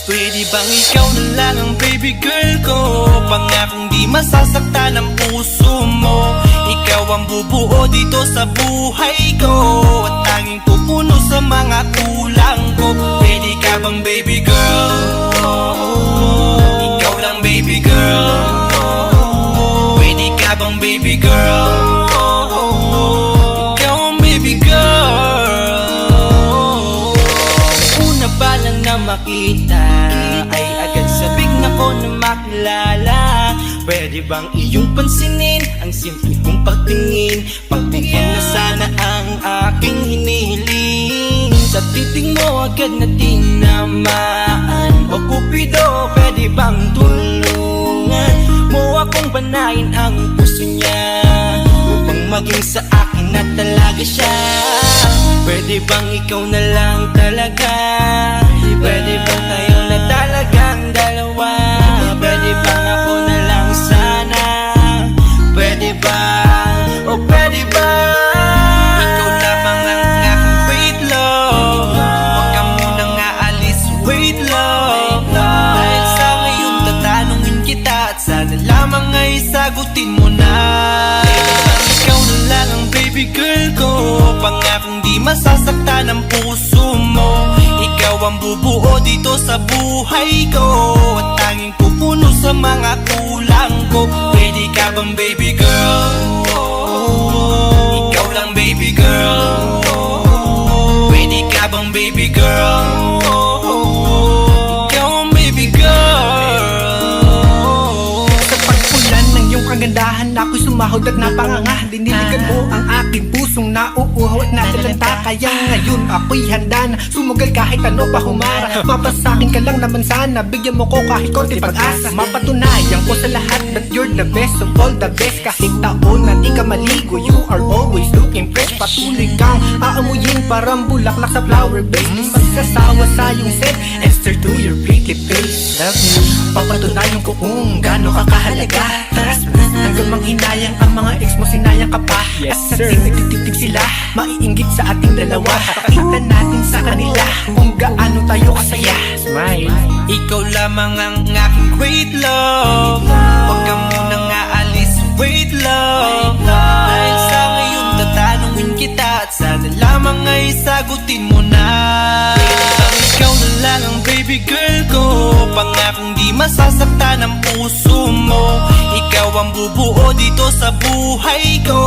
Pwede bang ikaw na lang ang baby girl ko? Pangakong di masasaktan ang puso mo. Ikaw ang bubuo dito sa buhay ko, at tanging pupuno sa mga kulang ko. Pwede ka bang baby girl? Ikaw lang baby girl. Pwede ka bang baby girl? Ikaw ang baby girl. Una pa lang na makita ay agad sabik na ko na makilala. Pwede bang iyong pansinin ang simple kong pagtingin? Pagbigyan na sana ang aking hinihiling. Sa titing mo agad na tinamaan. O Cupido, pwede bang tulungan mo akong banayin ang puso niya, upang maging sa akin na talaga siya? Pwede bang ikaw na lang talaga? Pwede bang tayo na talagang dalawa? Pwede bang ako na lang sana? Pwede ba? O pwede ba? Ikaw lamang ang aking wait love. Huwag ka munang aalis, wait love. Dahil sa ngayon tatanungin kita, at sana lamang ay sagutin mo na. Pwede bang ikaw na lang ang baby girl ko? Pangakong di masasaktan ang puso mo. Ikaw ang bubuo dito sa buhay ko, at tanging pupuno sa mga kulang ko. Pwede ka bang baby girl? Ikaw lang baby girl. Pwede ka bang baby girl? Ikaw ang baby girl. Sa pagpulan ng iyong kagandahan, ako'y sumahod at napanganga. Diniligan mo ang aking pusong nauuhaw at natalanta. Kaya ngayon ako'y handa na sumugal kahit ano pa humara. Mapasakin ka lang naman sana, bigyan mo ko kahit konti pag-asa. Mapatunayan ko sa lahat that you're the best of all the best. Kahit taon na di ka maligo, you are always looking fresh. Patuloy kang aamuyin parang bulaklak sa flower base. Di magsasawa sa iyong scent and stir to your pretty face. Love me, papatunayan ko kung gaano ka kahalaga. Trust me, hanggang manghinayang ang mga ex mo, sinayang ka pa. Yes, at sir. nagtitig sila, maiinggit sa ating dalawa. Pakita natin sa kanila kung gaano tayo kasaya. Smile. Ikaw lamang ang aking great love. Huwag ka munang aalis, wait love. Dahil sa ngayon tatanungin kita, at sana lamang ay sagutin mo na. Pwede bang ikaw na lang ang baby girl ko? Pangakong di masasaktan ang puso mo. Ikaw ang bubuo dito sa buhay ko,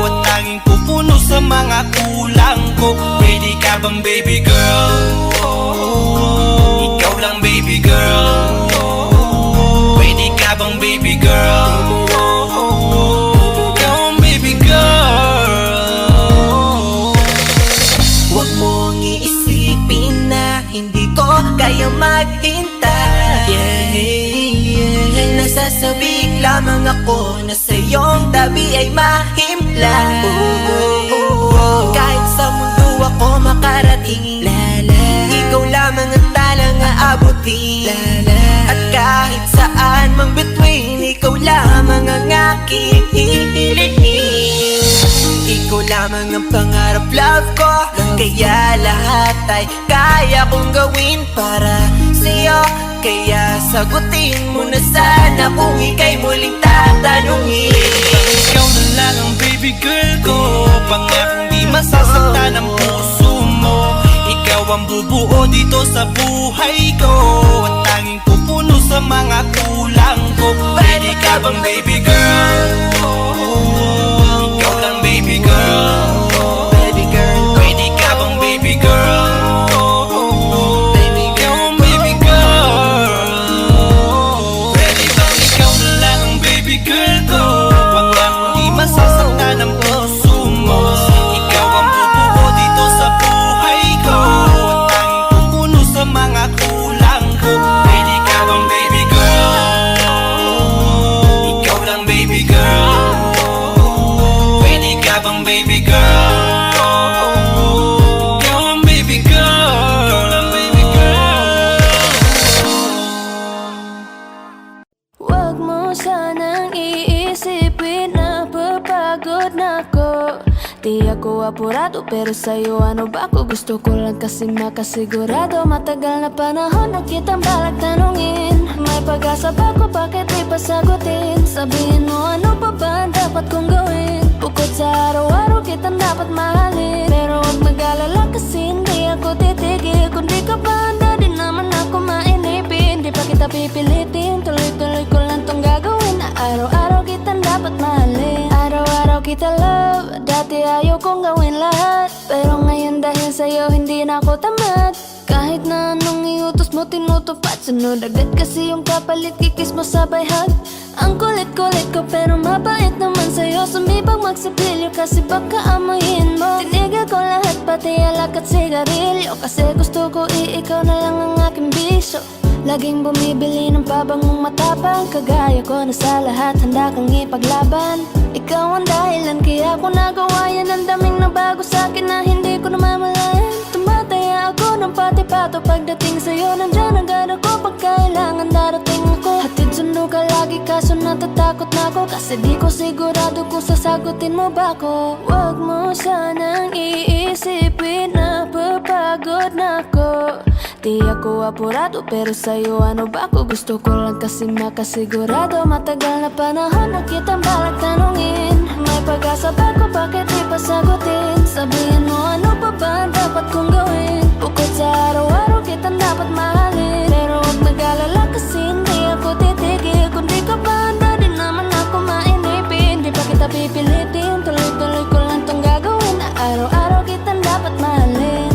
at tanging pupuno sa mga kulang ko. Pwede ka bang baby girl? Ikaw lang baby girl. Pwede ka bang baby girl? Ikaw ang baby girl. Huwag mong iisipin na hindi ko kaya maghintay. Nasasabik lamang ako na sa iyong tabi ay mahimla. Kahit sa mundo ako makarating, ikaw lamang ang talang aabutin. At kahit saan mang between, ikaw lamang ang aking hihilihin. Ikaw lamang ang pangarap, love ko. Kaya lahat ay kaya kong gawin para sa'yo. Kaya sagutin mo na sana kung ika'y muling tatanungin. Ikaw na lang ang baby girl ko. Pangakong di masasaktan ang puso mo. Ikaw ang bubuo dito sa buhay ko, at tanging pupuno sa mga kulang ko. Pwede ka bang baby girl? Ikaw lang baby girl. Baby girl, Pwede ka bang baby girl? baby Ikaw girl, ang baby girl. Pwede bang ikaw na lang ang baby girl ko? Pangakong di masasaktan ang puso mo. Ikaw ang bubuo dito sa buhay ko, at tanging pupuno sa mga kulang ko. Pwede ka bang baby girl? Ikaw lang baby girl. ako apurado, pero sa'yo ano ba ako? Gusto ko lang kasi makasigurado. Matagal na panahon na kitang balak tanungin, may pag-asa ba ko, bakit di pa sagutin? Sabihin mo ano pa ba ang dapat kong gawin? Bukod sa araw-araw kitang dapat mahalin, pero huwag mag-alala kasi hindi ako titigil. Kung di ka pa handa, di naman ako mainipin. Di pa kita pipilitin, tuloy-tuloy ko lang tong gagawin. Na araw-araw kitang dapat mahalin, araw-araw kita love. Dati ayaw kong gawin lahat, pero ngayon dahil sa'yo hindi na ako tamad. Kahit na anong iutos mo tinutupad, sunod agad kasi yung kapalit, kikis mo sabay hug. Ang kulit-kulit ko pero mabait naman sa'yo, sumibang magsipilyo kasi baka amoyin mo. Tinigil ko lahat pati alak at sigarilyo, kasi gusto ko ikaw na lang ang aking bisyo. Laging bumibili ng pabangong matapang, kagaya ko na sa lahat handa kang ipaglaban. Ikaw ang dahilan kaya ko nagawa yan, ang daming nabago sa'kin na hindi ko namamalayan. Tumataya ako ng pati-pato pagdating sa'yo, nandyan agad ako pag kailangan darating ako. Hatid sundo ka lagi kaso natatakot na ako, kasi di ko sigurado kung sasagutin mo ba ako. Huwag mo sanang iisipin na papagod na ako. Di ako apurado, pero sa'yo ano ba ako? Gusto ko lang kasi makasigurado. Matagal na panahon na kitang balak tanungin, may pag-asa ba ko, bakit di pa sagutin? Sabihin mo ano pa ba ang dapat kong gawin? Bukod sa araw-araw kitang dapat mahalin, pero huwag mag-alala kasi hindi ako titigil. Kung di ka pa handa, di naman ako mainipin. Di pa kita pipilitin, tuloy-tuloy ko lang tong gagawin. Na araw-araw kitang dapat mahalin.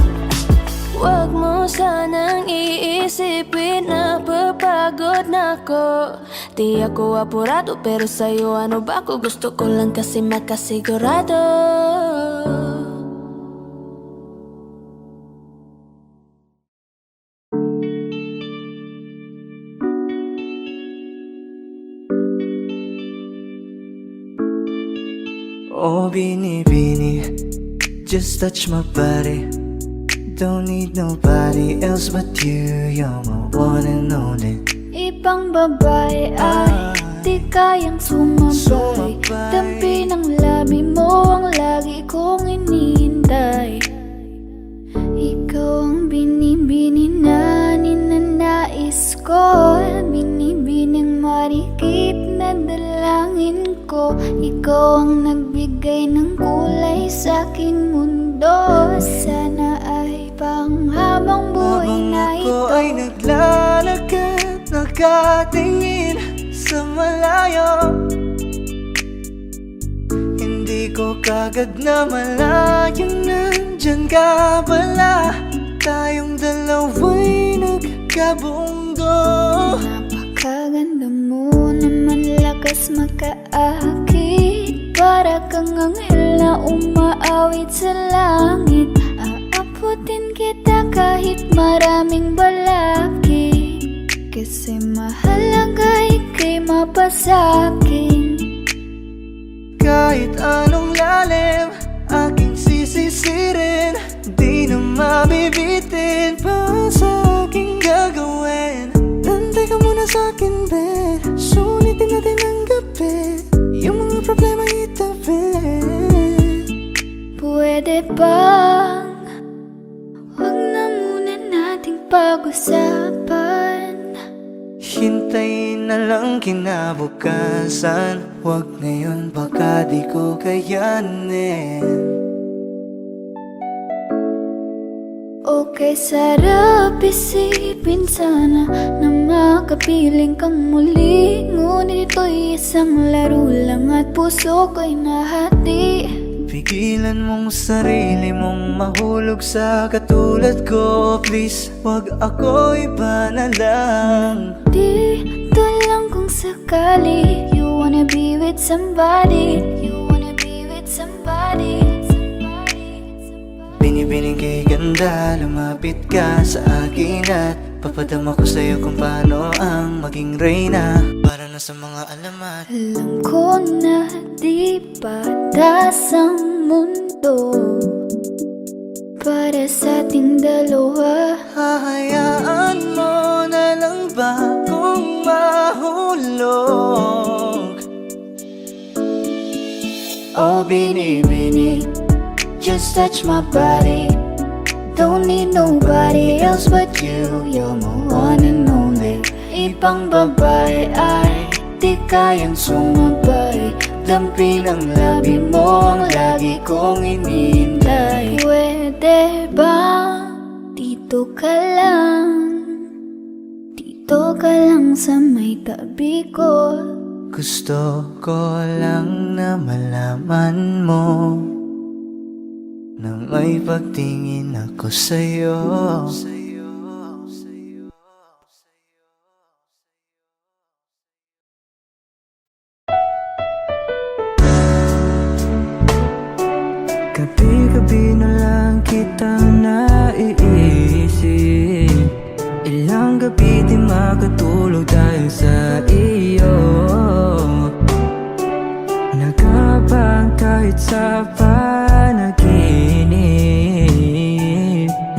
Huwag mo sanang iisipin na papagod na ako. Di ako apurado, pero sa'yo ano ba ako? Gusto ko lang kasi makasigurado. Oh, Bini, just touch my body. Don't need nobody else but you. You're my one and only. Ibang babae ay di kayang sumabay. Dampi ng labi mo ang lagi kong inihintay. Ikaw ang binibini na ninanais ko, binibining marikit na dalangin ko. Ikaw ang nagbigay ng kulay sa aking mundo. Sana ay panghabang buhay na ito. Habang ako ay naglalakad, nakatingin sa malayo, hindi ko kagad na malayo, nandyan ka pala. Tayong dalawa'y nagkabunggo. Napakaganda mo naman, lakas makaakit. Para kang anghel na umaawit sa langit. Aabutin kita kahit maraming balakid, kasi mahalaga ika'y mapasakin. Kahit anong lalim, aking sisisirin, di na mabibitin pa sa aking gagawin. Nantay ka muna sa'kin, be, sulitin natin ang gabi, yung mga problema itabi. Pwede bang huwag na muna nating pag-usapan? Hintayin na lang kinabukasan, wag ngayon baka di ko kayanin. Okay, sarap isipin sana na makapiling kang muli. Ngunit ito'y isang laro lang at puso ko'y nahati. Pigilan mong sarili mong mahulog sa katulad ko. Please, wag ako, iba na lang. Dito lang kung sakali you wanna be with somebody, you wanna be with somebody. Binibining kay ganda, lumapit ka sa akin at papadama ko sa'yo kung paano ang maging reyna. Para na sa mga alamat. Alam ko na di patas ang mundo para sa ating dalawa. Hahayaan mo na lang ba kung mahulog? Oh, Bini, just touch my body. Don't need nobody else but you. You're my one and only. Ibang babae ay di kayang sumabay. Dampi ng labi mo ang lagi kong inihintay. Pwede ba dito ka lang? Dito ka lang sa may tabi ko. Gusto ko lang na malaman mo na may pagtingin ako sa'yo. Gabi-gabi na lang kitang naiisip. Ilang gabi di makatulog dahil sa iyo. Nagkabang kahit sa panaginip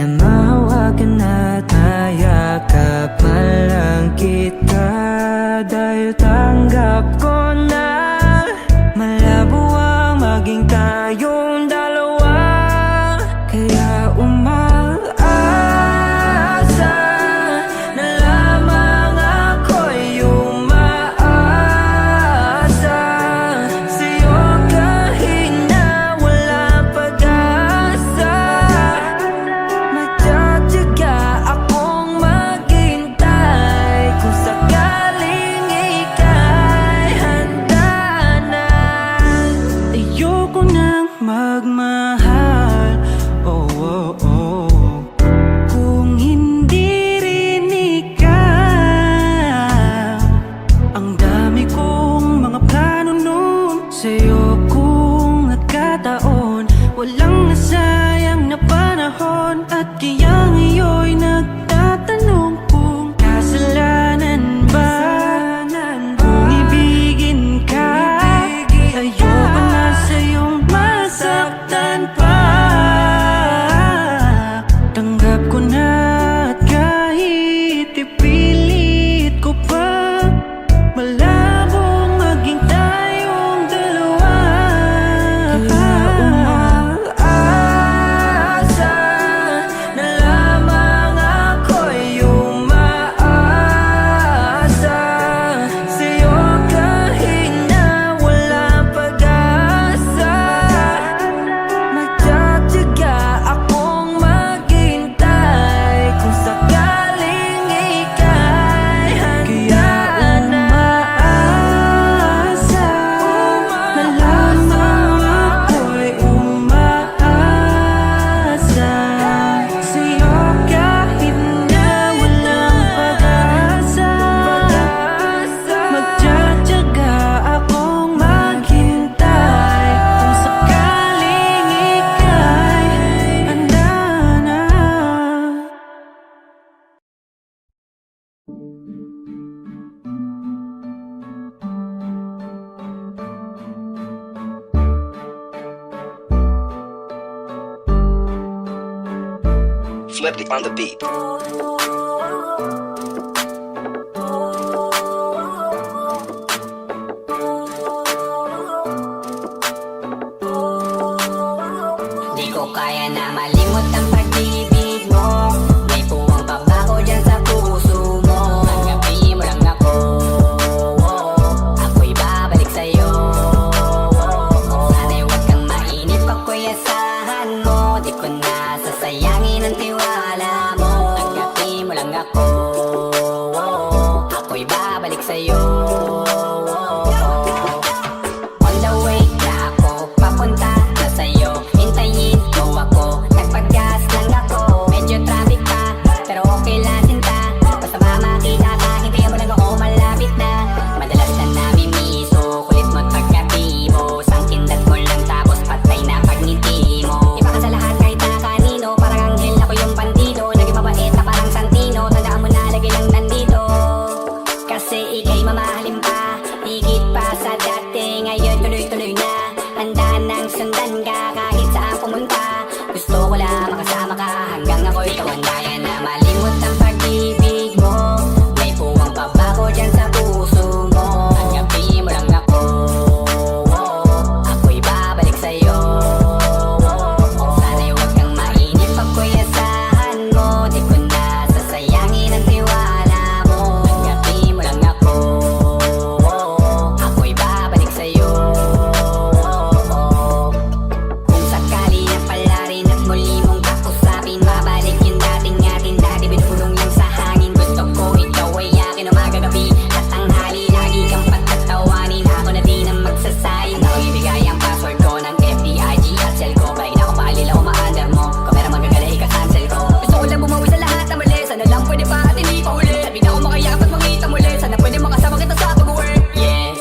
na mahawakan at mayakapan lang kita. Dahil tanggap ko na malabo ang maging tayong dalawa. Kaya umaasa na lamang ako'y umaasa sa'yo kahit na walang pag-asa. Magtsatsaga akong maghintay kung sakaling ika'y handa na. Ayoko nang magmahal, oh, oh, oh, kung hindi rin ikaw. Ang dami kong mga plano nun sa'yo kung nagkataon. Walang nasayang na panahon. At kaya ngayon'y nagtatanong kung kasalanan ba kung ibigin ka. Ayoko na sa'yong masaktan pa. Tanggap ko na at kahit ipilit ko pa, malabong maging tayong dalawa. Kaya umaasa na lamang ako'y umaasa sa'yo kahit na walang pag-asa. Magtsatsaga akong maghintay kung sakaling ika'y handa na. Umaasa na lamang ako'y umaasa sa'yo kahit na walang pag-asa. Magtsatsaga akong maghintay kung sakaling ika'y handa na. Flip it on the beat. Di ko kaya na malimot ang pag-ibig mo. May puwang pabako dyan sa puso mo. Tanggapin mo lang ako, ako'y babalik sa'yo. Sana'y huwag kang mainip, ako'y asahan mo. Di ko na sasayangin ang tiwala mo. Tanggapin mo lang ako, lang, pwede pa at hindi pa huli. Sabi na ako makayapat makita muli. Sana pwede makasama kita sa pag-work. Yeah,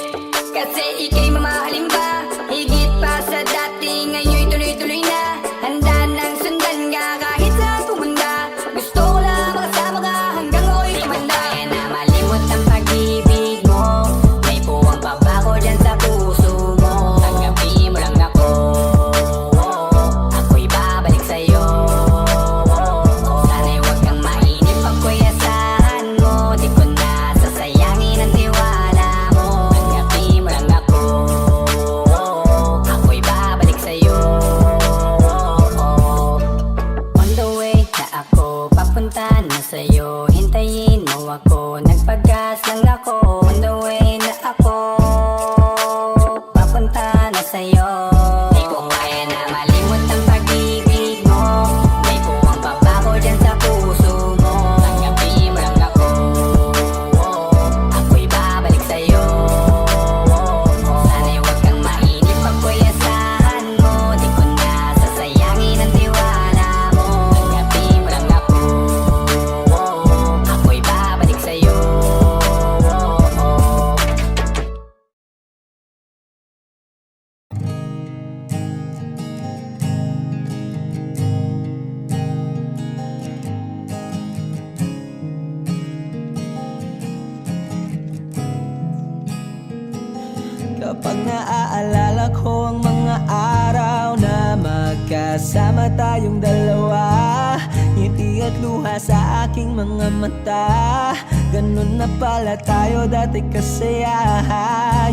kasi ikay mamahalin ba? Higit pa sa dati, ngayon'y tuloy-tuloy na. Handa nang sundan ka kahit saan pumunta. Gusto ko lang makasama ka hanggang ako'y tumanda. Kaya na malimot ang pag-ibig mo. May puwang pabago dyan sa puso mo. Tanggapin mo lang ako, ako'y babalik sa'yo. Sana'y huwag kang mainip, ako'y asahan mo. Di ko na sasayangin ang tiwala mo. Tanggapin mo lang ako, ako'y babalik sa'yo. On the way na ako, papunta na sa'yo. Hintayin mo ako, nagpagas lang ako. On the way na ako, papunta na sa'yo. Di ko kaya na malimot ang pag-ibig mo. May puwang pabago dyan sa puso mo. Tanggapin mo lang ako, ako'y babalik sa'yo. Sana'y huwag kang mainip, ako'y asahan mo. Di ko na sasayangin ang tiwala mo. Tanggapin mo lang ako, ako'y babalik sa'yo. Kapag naaalala ko ang mga araw na magkasama tayong dalawa, ngiti at luha sa aking mga mata. Ganun na pala tayo dati kasaya.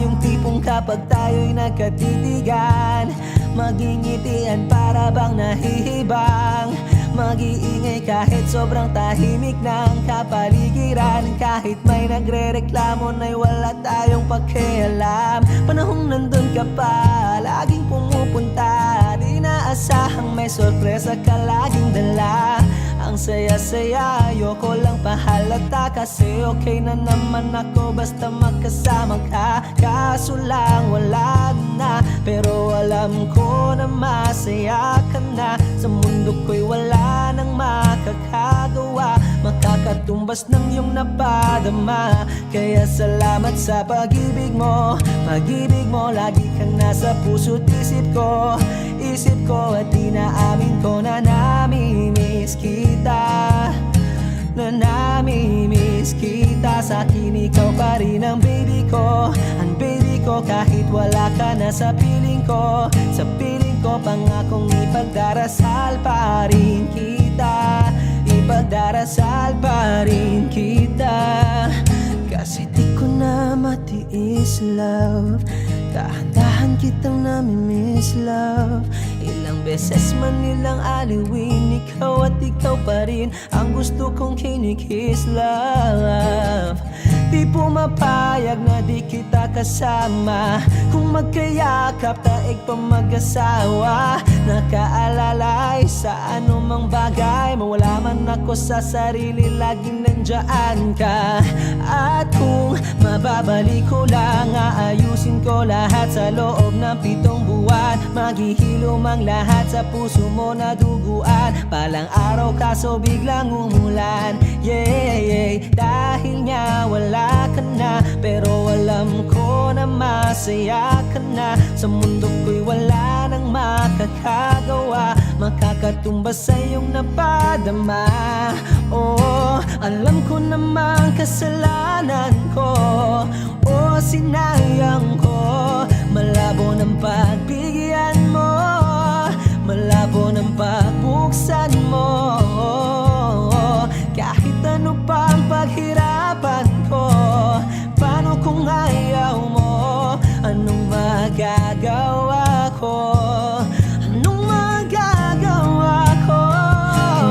Yung tipong kapag tayo'y nagkatitigan, magingitian para bang nahihibang. Mag-iingay kahit sobrang tahimik ng kapaligiran. Kahit may nagre-reklamo na'y wala tayong pakialam. Panahong nandun ka pa, laging pumupunta. Di naasahang may sorpresa ka laging dala. Ang saya-saya, ayoko lang pahalata. Kasi okay na naman ako basta magkasama ka. Kaso lang wala na, pero alam ko na masaya ka na. Sa mundo ko'y wala nang makakagawa, makakatumbas ng iyong napadama. Kaya salamat sa pag-ibig mo. Pag-ibig mo, lagi kang nasa puso't isip ko. Isip ko at inaamin ko na namimiss kita. Na namimiss kita. Sa akin ikaw pa rin ang baby ko. Ang baby ko kahit wala ka na sa piling ko. Sa piling ko pangakong ipagdarasal pa rin kita. Ipagdarasal pa rin kita. Kasi di ko na matiis love. Dahan-dahan kitang namimiss love. Ilang beses man nilang aliwin, ikaw at ikaw pa rin ang gusto kong kinikiss love. Di pumapayag na di kita kasama. Kung magkayakap taig pa mag-asawa. Nakaalalay sa anumang bagay. Mawala man ako sa sarili, laging nandiyan ka. At kung mababalik ko lang, aayusin ko lahat sa loob ng 7 buwan. Maghihilom ang lahat sa puso mo na duguan. Palang araw kaso biglang umulan. Yeah, yeah. Dahil nga wala ka na, pero alam ko na masaya ka na. Sa mundo ko'y wala nang makakagawa, makakatumbas sa iyong napadama. Oh, alam ko namang kasalanan ko. Oh, sinayang ko. Malabo ng pagbigyan mo, malabo ng pagbuksan mo. Kahit ano pa ang paghirapan ko, paano kung ayaw mo? Anong magagawa ko? Anong magagawa ko?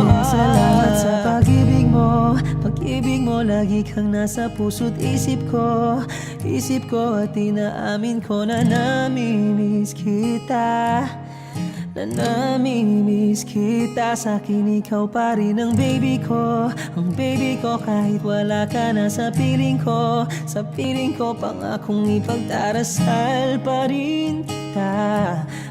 Kaya salamat sa pag-ibig mo. Pag-ibig mo, lagi kang nasa puso't isip ko. Isip ko at inaamin ko na namimiss kita. na namimiss kita. Sa'kin ikaw pa rin ang baby ko, ang baby ko. Kahit wala ka na sa piling ko, sa piling ko pangakong ipagdarasal pa rin kita,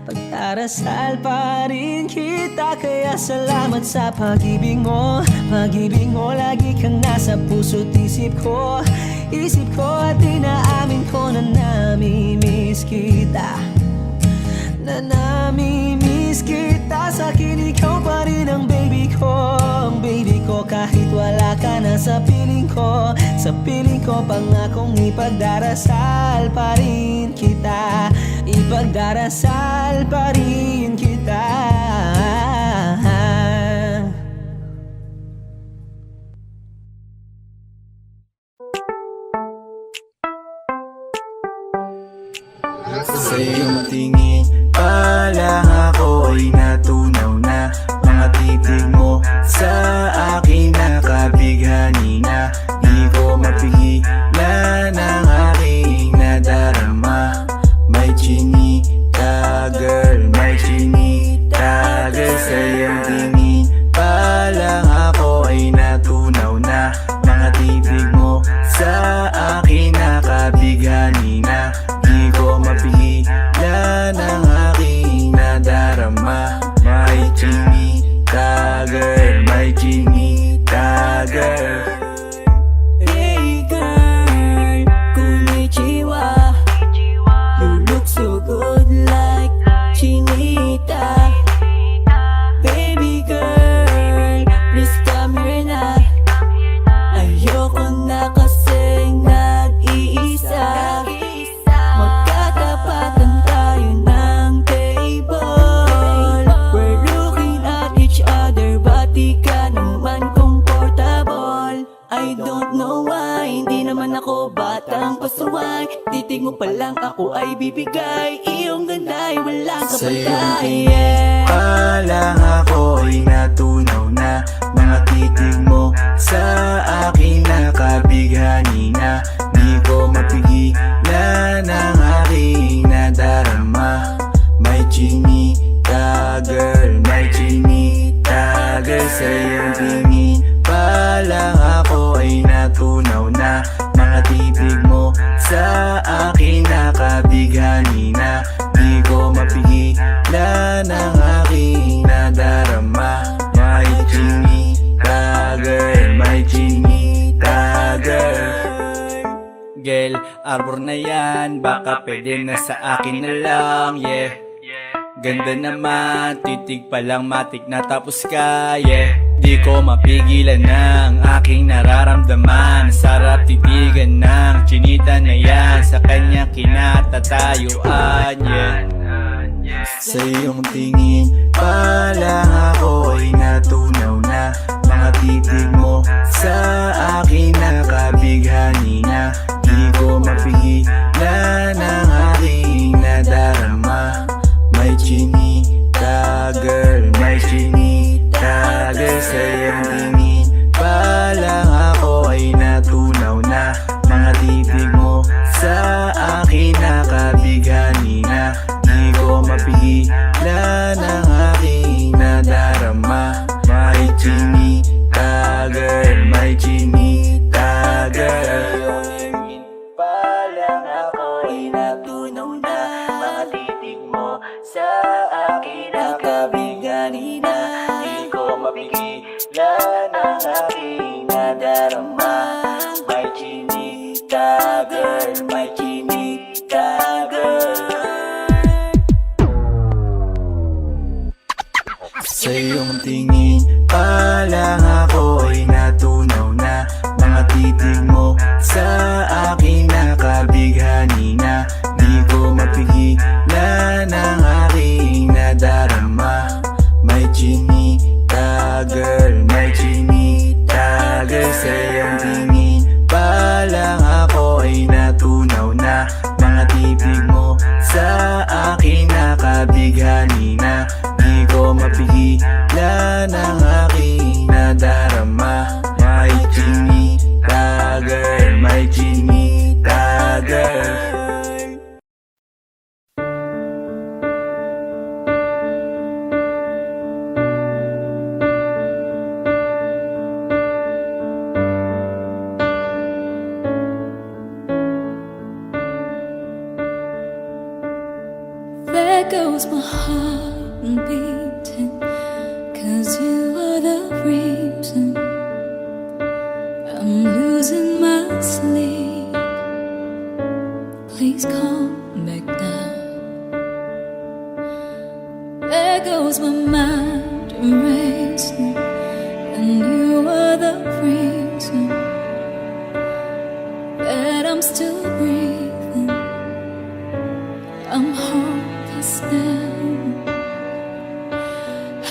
pagdarasal pa rin kita. Kaya salamat sa pag-ibig mo, pag-ibig mo. Lagi kang nasa puso't isip ko, isip ko. At inaamin ko na namimiss kita, na namimiss kita. Sa'kin ikaw pa rin ang baby ko, ang baby ko. Kahit wala ka na sa piling ko, sa piling ko pangakong ipagdarasal pa rin kita, ipagdarasal pa rin kita. Sa iyong tingin pa lang ako ay natunaw na. Mga titig mo sa akin nakabighani na. Di ko mapigilan ang aking nadarama. May chinita girl, may chinita girl. Sa iyong tingin pa lang ako ay natunaw na. Mga titig mo sa akin nakabighani na. Di ko mapigilan ang aking nadarama. May chinita girl, may chinita girl. Hey girl, konnichiwa. You look so good like chinita. Baby girl, please come here na. Ayoko na kasing nag-iisa. Magkatapatan tayo ng table. We're looking at each other, but di ka naman comfortable. I don't know why, hindi naman ako batang pasuway. Titig mo pa lang ako ay bibigay. Iyong ganda ay walang Sa iyong kapatay. tingin pa lang ako ay natunaw na. Mga titig mo sa akin nakabighani na. Di ko mapigilan ang aking nadarama. May chinita girl, may chinita girl. Sa iyong tingin pa lang ako ay natunaw na. Mga titig mo sa akin nakabighani na. Di ko mapigilan ang aking nadarama. May chinita girl, may chinita girl. Girl, arbor na yan, baka pwede na sa akin na lang, yeah. Ganda naman, titig pa lang matik na tapos ka, yeah. Di ko mapigilan ng aking nararamdaman. Sarap titigan ng chinita na yan, sa kanya kinatatayuan, yeah. Sa iyong tingin pa lang ako ay natunaw na. Mga titig mo sa akin nakabighani na. Di ko mapigilan ang aking nadarama. May chinita girl, may chinita girl. Sa iyong tingin pa lang ako ay natunaw na. Mga titig mo sa akin nakabighani na. Di ko mapigilan ang aking nadarama. May chinita girl, may chinita girl. Pa lang ako ay natunaw na. Mga titig mo sa akin nakabighani na. Di ko mapigilan ang aking nadarama. May chinita girl, may chinita girl. Sa iyong tingin pa lang ako ay natunaw na. Mga titig mo sa akin nakabighani na. Di ko mapigilan ang aking nadarama. May chinita girl, may chinita girl. Sa iyong tingin pa lang ako ay natunaw na. Mga titig mo sa akin nakabighani na. Di ko mapigilan ang aking nadarama. May chinita girl, may chinita girl. goes my heart beating, 'cause you are the reason I'm losing my sleep. Please come back now. There goes my mind racing, and you are the reason that I'm still breathing. I'm hopeless now.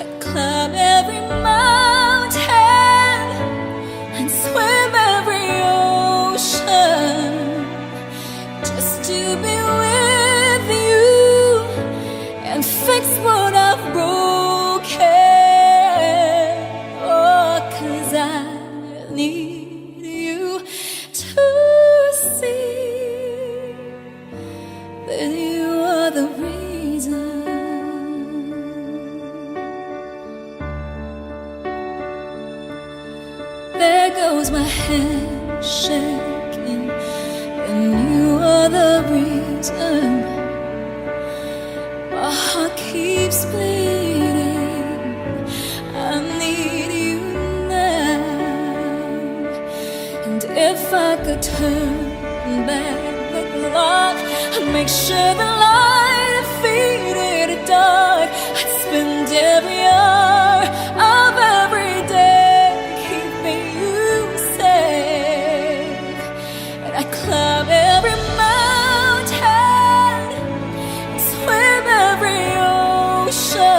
I climb every mountain and swim every ocean just to be with you and fix what I've broken. Oh, 'cause I need you to see that you are the reason. There goes my hand shaking, and you are the reason. My heart keeps bleeding. I need you now. And if I could turn back the clock, I'd make sure the light defeated the dark. I'd spend every hour of every day keeping you safe. And I climb every mountain, swim every ocean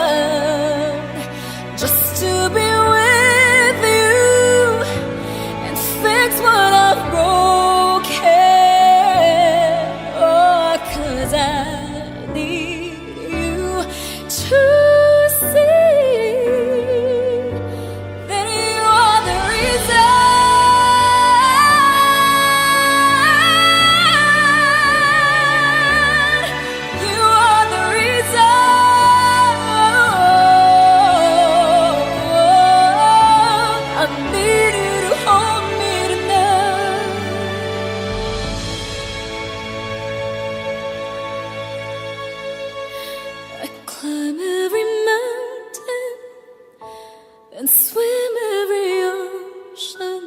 just to be with you and fix what I've broken. Oh, 'cause I need you to see that you are the reason. You are the reason. I need you to hold me tonight. I climb every mountain and swim every ocean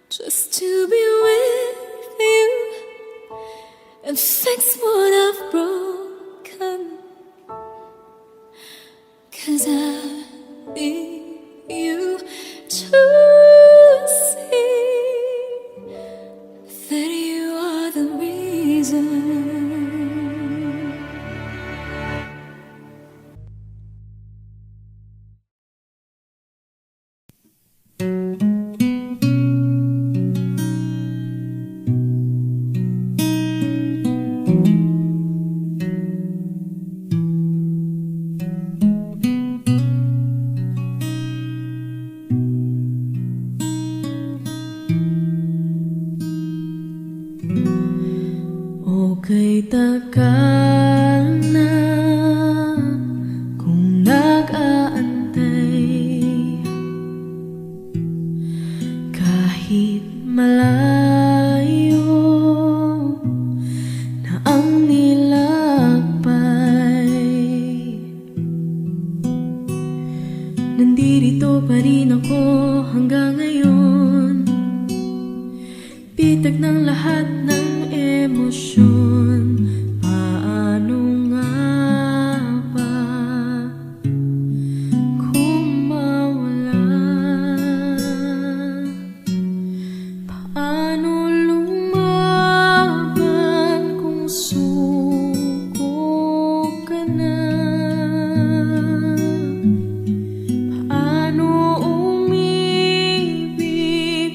just to be with you and fix what I've broken. 'Cause I need you to see that you are the reason. Okay, tagal na kung nag-aantay, kahit malayo na ang nilakbay. Nandito pa rin ako hanggang ngayon, bitag ng lahat ng emosyon. Paano nga ba kung mawala? Paano lumaban kung suko ka na? Paano umibig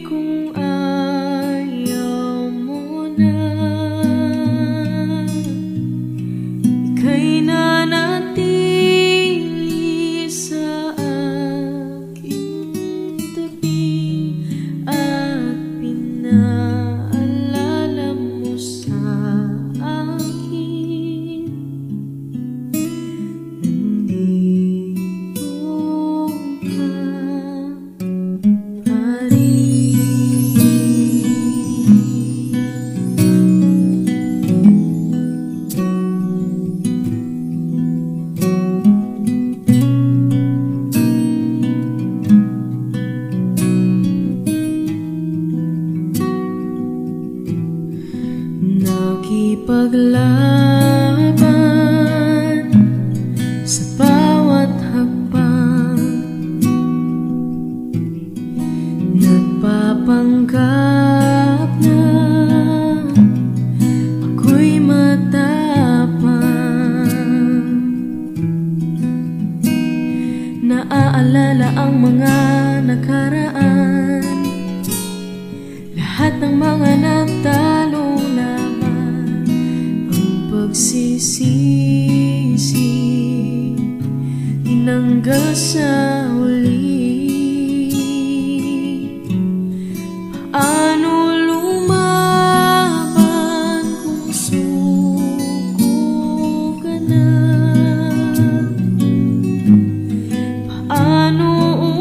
kung ayaw mo na? nakikipaglaban sa bawat hakbang, nagpapanggap na ako'y matapang. Naaalala ang mga nakaraan, lahat ng mga nagtalong laban, ang pagsisisi tinanggal sa huli. Paano lumaban kung suko ka na? Paano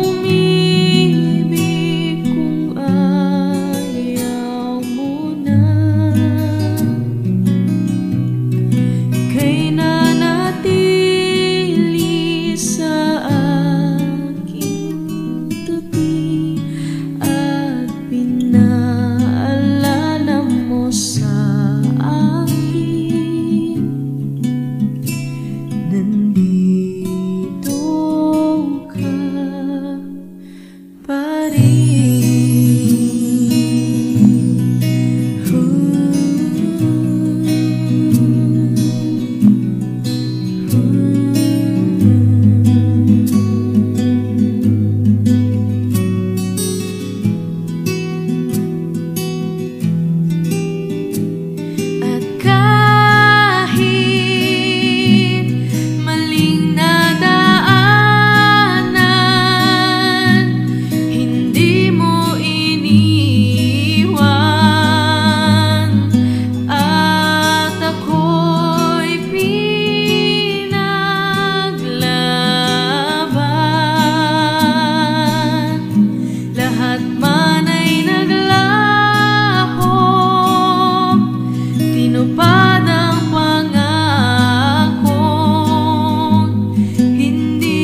umibig kung ayaw mo na? Ika'y nanatili sa aking tabi at pinaalala mo sa akin, nandito ka pa At kahit maling nadaanan, hindi mo iniwan, at ako'y pinaglaban. Lahat man ay naglaho, tinupad ang pangako, hindi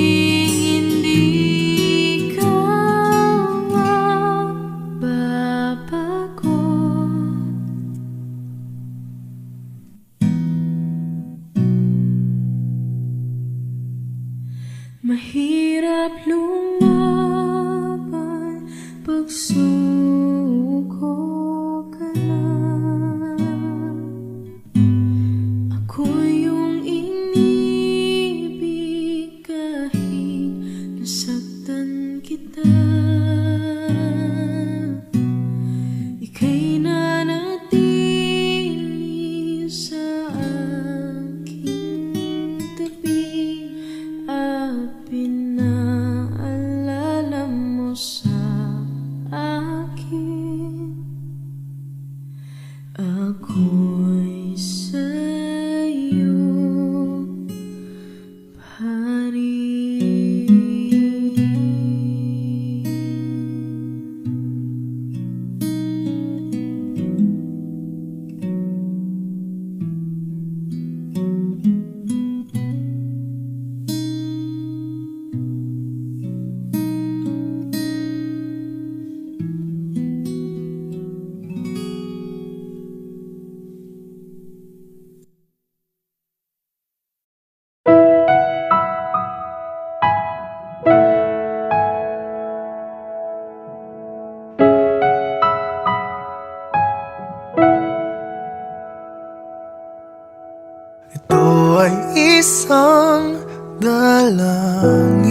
ka mababago. Mahirap lumaban pag suko ka na. Ako yung inibig kahit nasaktan kita. Ika'y nanatili sa aking tabi at pinaalala mo sa akin, ako'y sa'yo pa rin. Ito ay isang dalangin,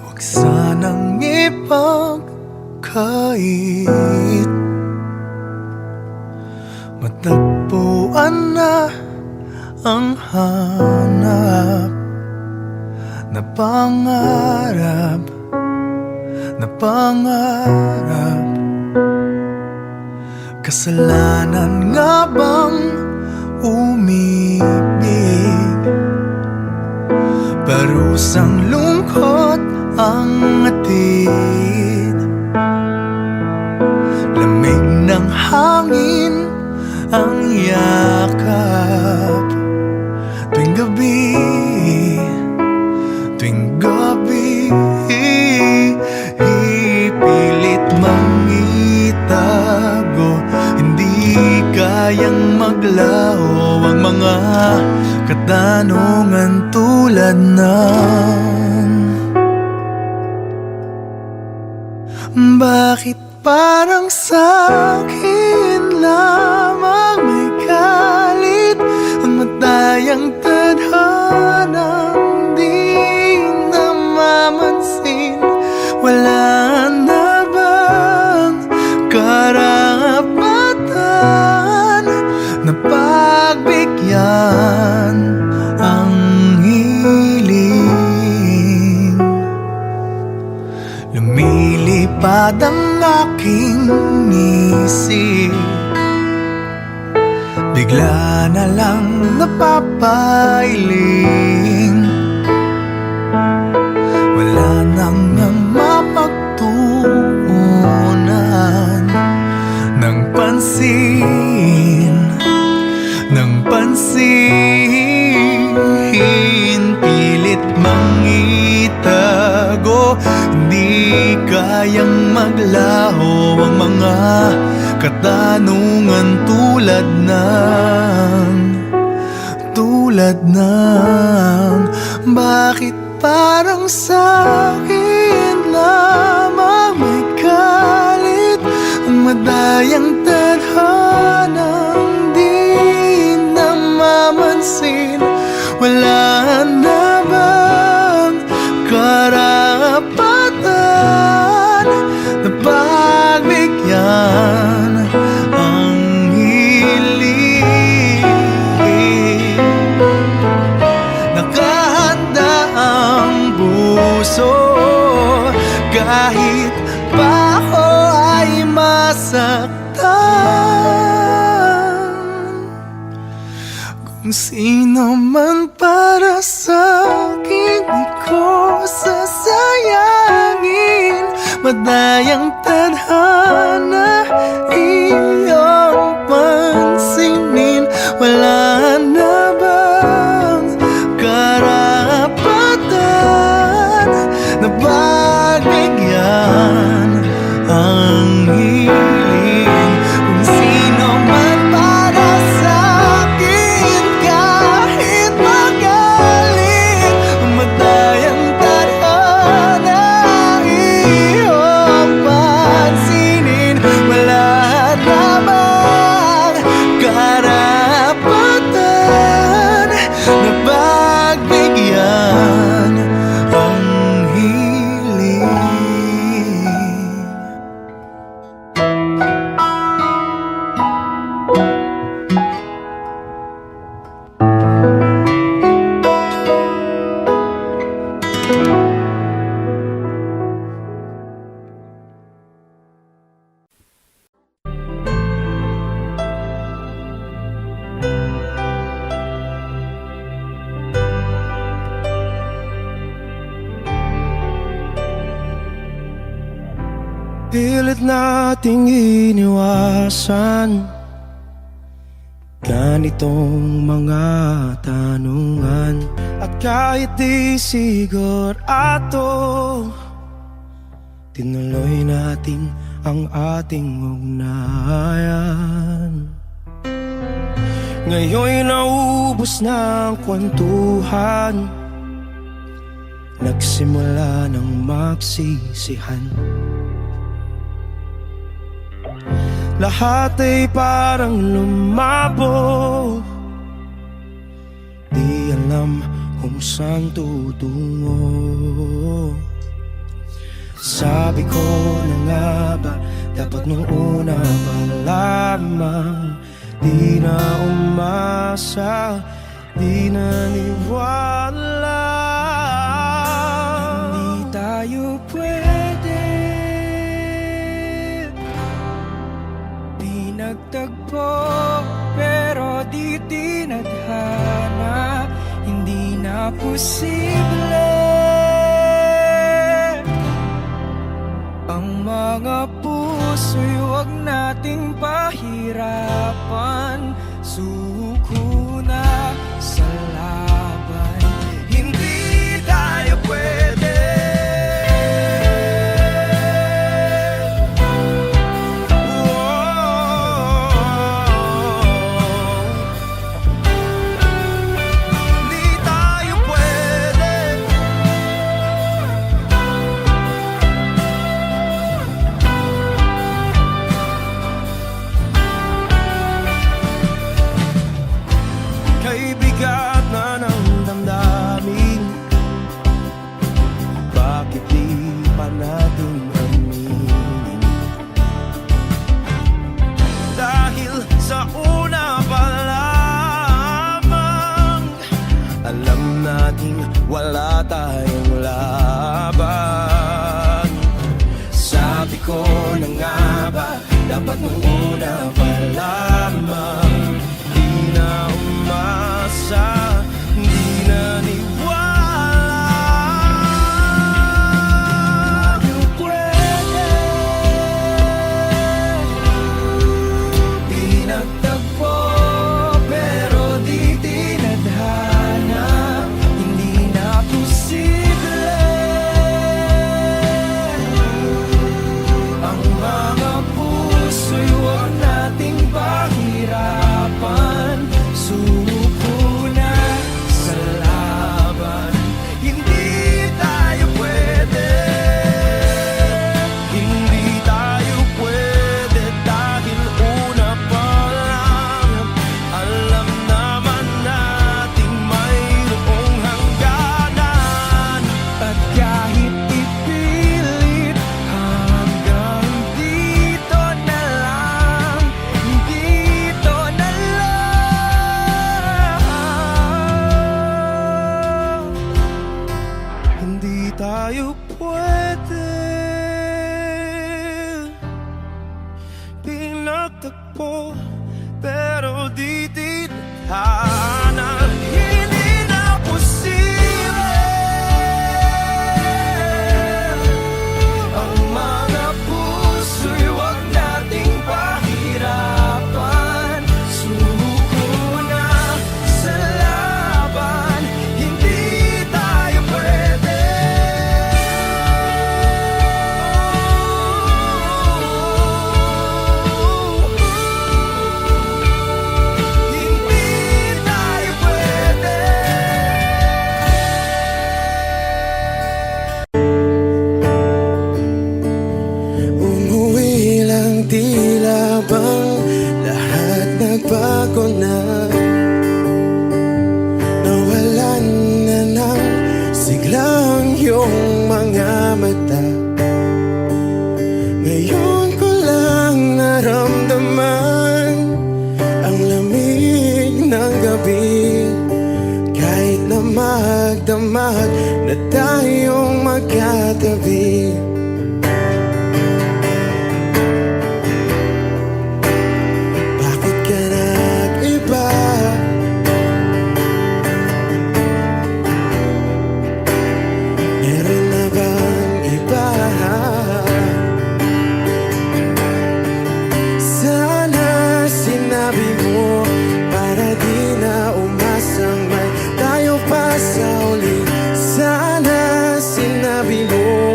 huwag sanang ipagkait. Matagpuan na ang hanap na pangarap, na pangarap. Kasalanan nga bang umibig? Parusang lungkot ang atid, lamig ng hangin ang yakap. Tuwing gabi, tuwing gabi, ipilit mang itago, hindi tulad ng bakit parang sa'kin lamang may galit ang matayang tadhanang di namamansin? Wala na bang karapatan na pagbigyan ang hiling? Lumilipad ang aking isip, bigla na lang napapailing. Wala nang mapagtuunan ng pansin, ng pansin. Pilit mangitago, di kayang maglaho ang mga katanungan tulad ng bakit parang sa'kin lamang may galit ang madayang tadhanang di namamansin? Wala na bang karapatan na pagbigyan ang hiling? Nakahanda ang puso kahit pa ako ay masaktan. Kung sino man para sa'kin, di ko sasayangin. Madayang tadhana iyong pansinin. Wala na bang karapatan na pagbigyan ang hiling? Kung sino man para sa'kin, kahit magalit, madayang tadhana iyong pansinin. Wala na bang karapatan na pagbigyan ang hiling? Pilit nating iniwasan ganitong mga tanungan, at kahit di sigurado, tinuloy natin ang ating ugnayan. Ngayon'y naubos na ang kwentuhan, nagsimula ng magsisihan. Lahat ay parang lumabo, di alam kung saan tutungo. Sabi ko na nga ba, dapat nung una pa lamang, di na umasa, di naniwala. Hindi tayo pwede, di nagtagpo, pero di tinadhana. Hindi na posible ang mga puso'y huwag nating pahirapan. Suko na sa laban, hindi tayo pwede. Hindi tayo pwede. aking aminin. Dahil sa una pa lamang alam nating wala tayong laban. Sabi ko na nga ba, dapat nung una pa lamang di na umasa, di naniwala. Tayo pwede, di nagtagpo, pero di tinadhana, hindi na posible ang mga puso'y huwag nating pahirapan. Sumuko na sa laban, hindi tayo pwede, hindi tayo pwede dahil una pa lang alam naman nating mayroong hangganan. At kahit ipilit hanggang dito na lang, dito na lang, hindi tayo pwede pinagtagpo, pero di tinadhana, hindi na posible ang mga puso'y huwag nating pahirapan. Sumuko na sa laban, hindi tayo pwede. Hindi tayo pwede. Umuwi lang, tila bang lahat nagbago na. Nawalan na ng siglang iyong mga mata. Ngayon ko lang naramdaman ang lamig ng gabi, kahit na magdamag na tayong magkatabi. Bakit ka nag-iba? Meron na bang iba? Sana sinabi mo para di na umasang may tayo pa sa uli. Sana sinabi mo,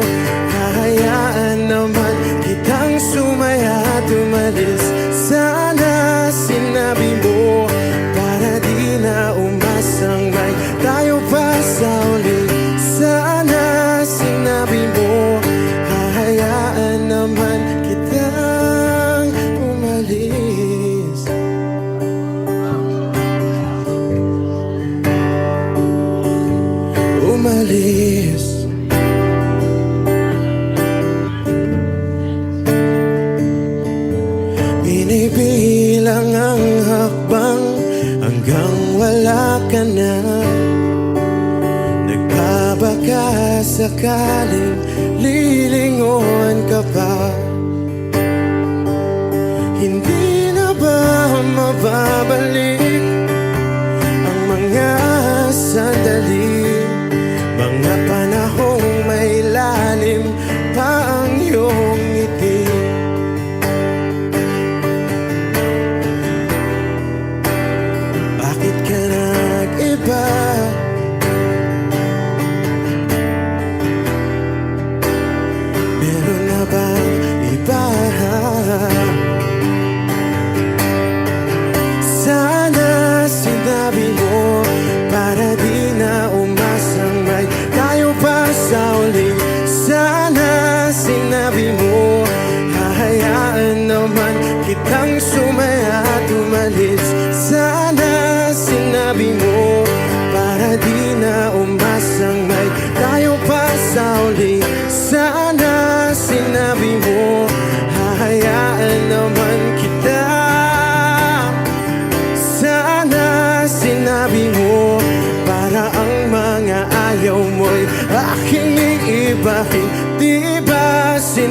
hahayaan naman kitang sumaya at umalis. Sana sinabi mo para di na umasang may tayo pa sa uli. Sana sinabi mo, hahayaan naman kitang umalis. Umalis. Binibilang ang hakbang hanggang wala ka na. Nagbabaka sakaling lilingon ka pa. Hindi na ba mababalik ang mga sandali, mga panahong may lalim pa ang iyong ngiti? Bakit ka nag-iba? Meron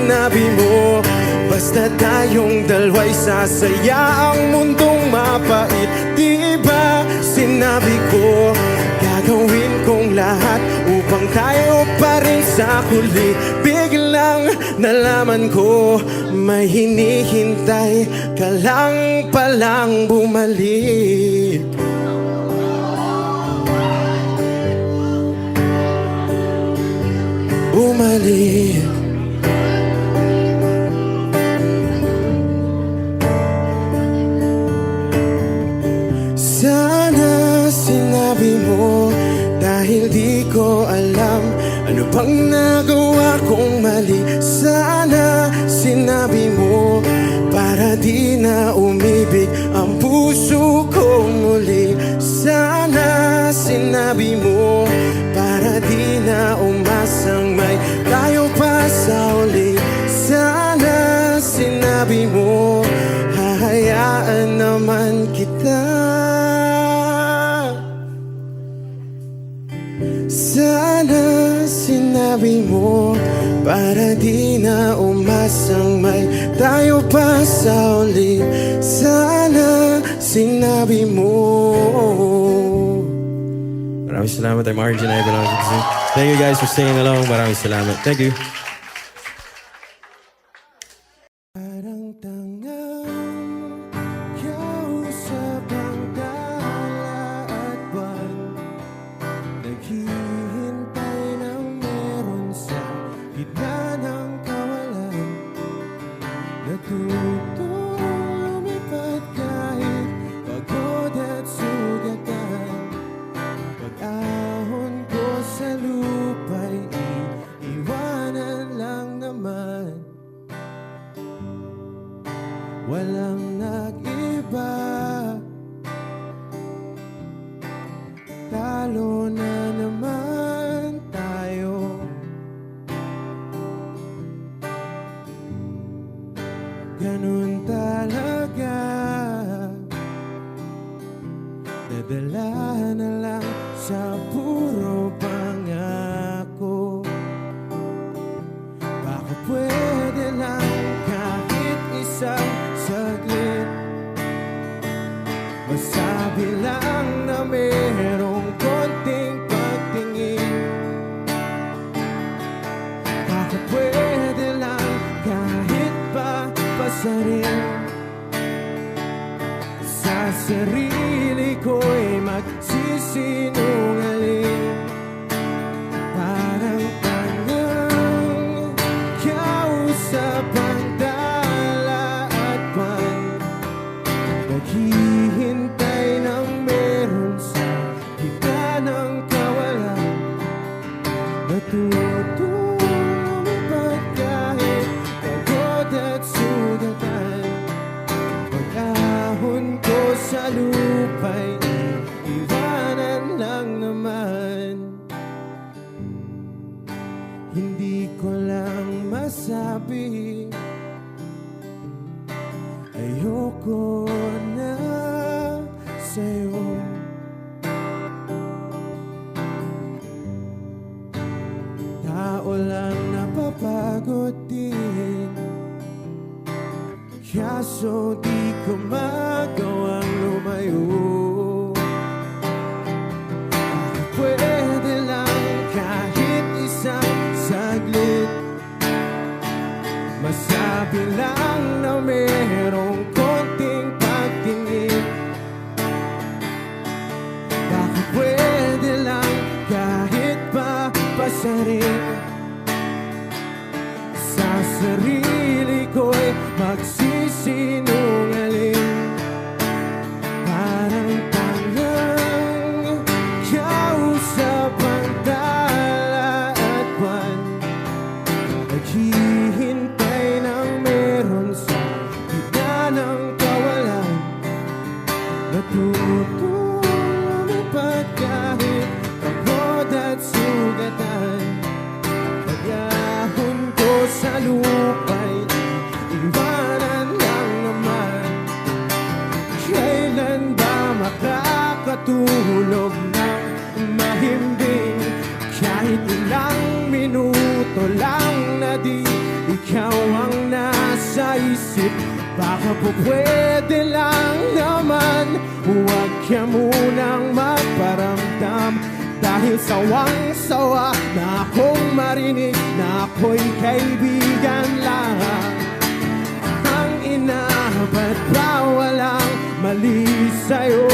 sinabi mo basta tayong dalawa'y sasaya ang mundong mapait. Di ba sinabi ko gagawin kong lahat upang tayo pa rin sa huli. Biglang nalaman ko may hinihintay ka lang palang bumalik. Bumalik. Sana sinabi mo dahil di ko alam ano bang nagawa kong mali. Sana sinabi mo para di na umibig ang puso ko muli. Sana sinabi mo para di na umasang may tayo pa sa uli. Sana sinabi mo hahayaan naman kita. Sana sinabi mo para di na umasang may tayo pa sa uli. Sana sinabi mo. Maraming salamat. I'm Arjun Ivan. Thank you guys for singing along. Maraming salamat. Thank you. Parang tangang kausap ang tala at buwan, naghihintay ng meron sa gitna ng kawalan. Natutong lumipad kahit pagod at sugatan. Pag-ahon ko sa lupa'y iiwanan lang naman. Walang nag-iba, talo na naman tayo. Ganun talaga, nadala na lang sa puro pangako. Baka pwede lang kahit isang saglit, masabi lang na merong konting pagtingin. Baka pwede lang kahit pa pasarin. Sa sarili ko'y magsisinungaling. Parang tangang kausap ang dala at buwan, naghihintay ng meron sa gitna ng kawalan. Natutong lumipad kahit pagod at sugatan. Pag-ahon ko sa lupa'y iwanan lang naman. Hindi ko lang masabi, ayoko na sa'yo. Tao lang napapagod din, kaso di ko magawang lumayo. Pwede lang kahit isang saglit, masabi lang na merong konting pagtingin. Baka pwede lang kahit pa pasarin. Sa sarili ko'y magsisinungaling. Parang tangang kausap ang dala at buwan, naghihintay ng meron sa gitna ng kawalan. Natutong lumipad kahit pagod at sugatan. isip. Baka po pwede lang naman, huwag ka munang magparamdam. Dahil sawang-sawa na akong marinig na ako'y kaibigan lang. Ang ina, ba't ba walang mali sa'yo?